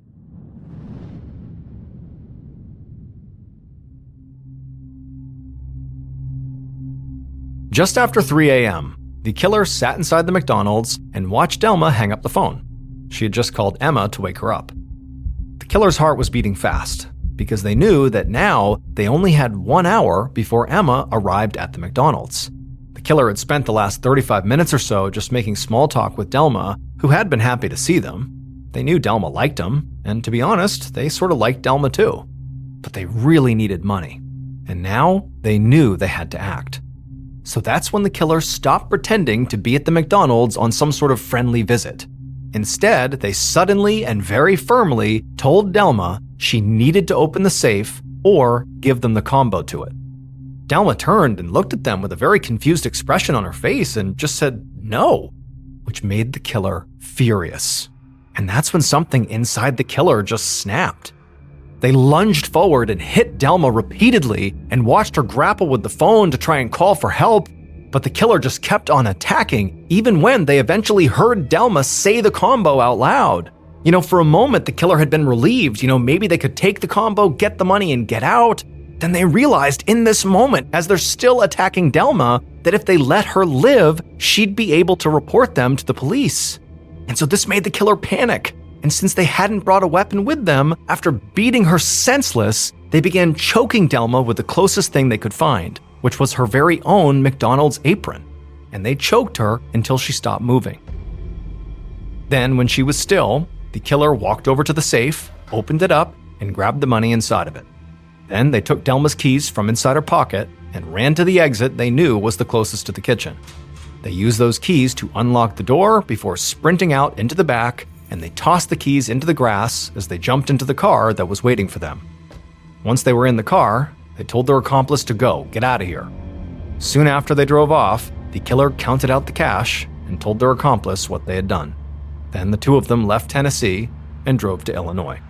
Just after 3 a.m., the killer sat inside the McDonald's and watched Delma hang up the phone. She had just called Emma to wake her up. The killer's heart was beating fast because they knew that now they only had 1 hour before Emma arrived at the McDonald's. The killer had spent the last 35 minutes or so just making small talk with Delma, who had been happy to see them. They knew Delma liked him, and to be honest, they sort of liked Delma too. But they really needed money, and now they knew they had to act. So that's when the killer stopped pretending to be at the McDonald's on some sort of friendly visit. Instead, they suddenly and very firmly told Delma she needed to open the safe or give them the combo to it. Delma turned and looked at them with a very confused expression on her face and just said no, which made the killer furious. And that's when something inside the killer just snapped. They lunged forward and hit Delma repeatedly and watched her grapple with the phone to try and call for help, but the killer just kept on attacking, even when they eventually heard Delma say the combo out loud. For a moment, the killer had been relieved. Maybe they could take the combo, get the money, and get out. Then they realized in this moment, as they're still attacking Delma, that if they let her live, she'd be able to report them to the police. And so this made the killer panic. And since they hadn't brought a weapon with them, after beating her senseless, they began choking Delma with the closest thing they could find, which was her very own McDonald's apron. And they choked her until she stopped moving. Then, when she was still, the killer walked over to the safe, opened it up, and grabbed the money inside of it. Then they took Delma's keys from inside her pocket and ran to the exit they knew was the closest to the kitchen. They used those keys to unlock the door before sprinting out into the back, and they tossed the keys into the grass as they jumped into the car that was waiting for them. Once they were in the car, they told their accomplice to go, get out of here. Soon after they drove off, the killer counted out the cash and told their accomplice what they had done. Then the two of them left Tennessee and drove to Illinois.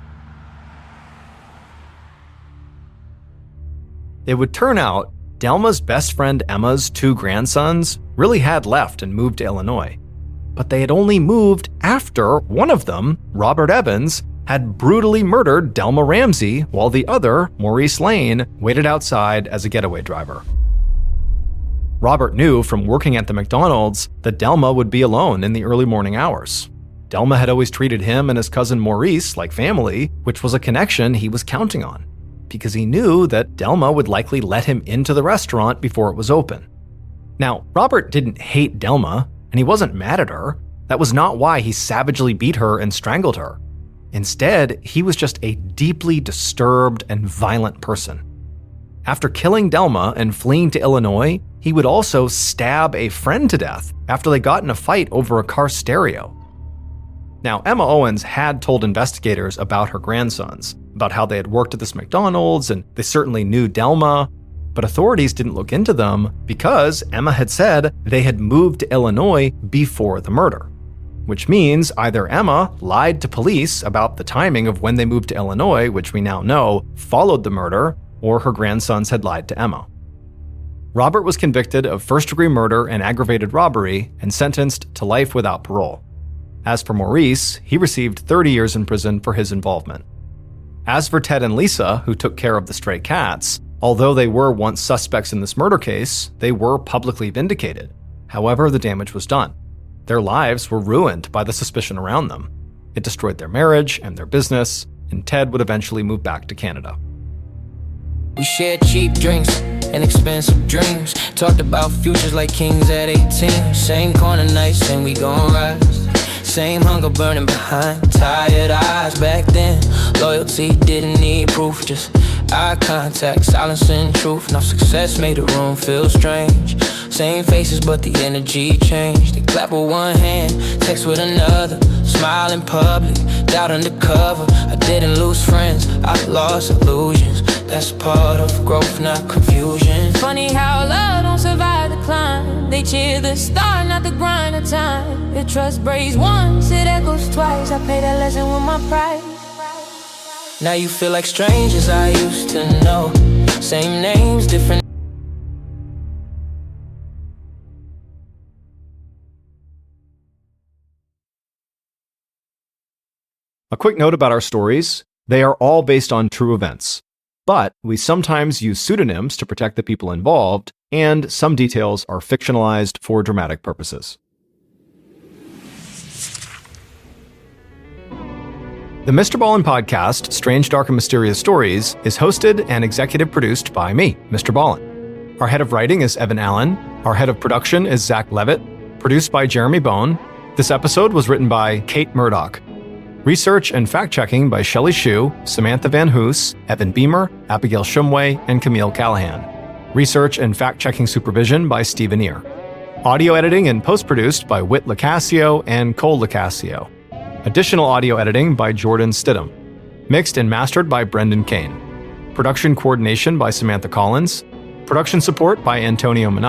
It would turn out Delma's best friend Emma's two grandsons really had left and moved to Illinois. But they had only moved after one of them, Robert Evans, had brutally murdered Delma Ramsey while the other, Maurice Lane, waited outside as a getaway driver. Robert knew from working at the McDonald's that Delma would be alone in the early morning hours. Delma had always treated him and his cousin Maurice like family, which was a connection he was counting on, because he knew that Delma would likely let him into the restaurant before it was open. Now, Robert didn't hate Delma, and he wasn't mad at her. That was not why he savagely beat her and strangled her. Instead, he was just a deeply disturbed and violent person. After killing Delma and fleeing to Illinois, he would also stab a friend to death after they got in a fight over a car stereo. Now, Emma Owens had told investigators about her grandsons, about how they had worked at this McDonald's, and they certainly knew Delma, but authorities didn't look into them because Emma had said they had moved to Illinois before the murder. Which means either Emma lied to police about the timing of when they moved to Illinois, which we now know followed the murder, or her grandsons had lied to Emma. Robert was convicted of first-degree murder and aggravated robbery and sentenced to life without parole. As for Maurice, he received 30 years in prison for his involvement. As for Ted and Lisa, who took care of the stray cats, although they were once suspects in this murder case, they were publicly vindicated. However, the damage was done. Their lives were ruined by the suspicion around them. It destroyed their marriage and their business, and Ted would eventually move back to Canada. We shared cheap drinks and expensive dreams. Talked about futures like kings at 18. Same corner nights and we gon' rise. Same hunger burning behind tired eyes. Back then, loyalty didn't need proof. Just eye contact, silence and truth. Now success made the room feel strange. Same faces but the energy changed. They clap with one hand, text with another. Smile in public, doubt undercover. I didn't lose friends, I lost illusions. That's part of growth, not confusion. Funny how love don't survive the climb. They cheer the start, not the grind of time. If trust breaks once, it echoes twice. I paid that lesson with my price. Now you feel like strangers I used to know. Same names, different. A quick note about our stories: they are all based on true events. But we sometimes use pseudonyms to protect the people involved, and some details are fictionalized for dramatic purposes. The MrBallen's podcast, Strange, Dark, and Mysterious Stories, is hosted and executive produced by me, Mr. Ballen. Our head of writing is Evan Allen. Our head of production is Zach Levitt. Produced by Jeremy Bone. This episode was written by Kate Murdoch. Research and fact-checking by Shelley Shue, Samantha Van Hoos, Evan Beamer, Abigail Shumway, and Camille Callahan. Research and fact-checking supervision by Stephen Ear. Audio editing and post-produced by Whit Lacasio and Cole Lacasio. Additional audio editing by Jordan Stidham. Mixed and mastered by Brendan Kane. Production coordination by Samantha Collins. Production support by Antonio Manal.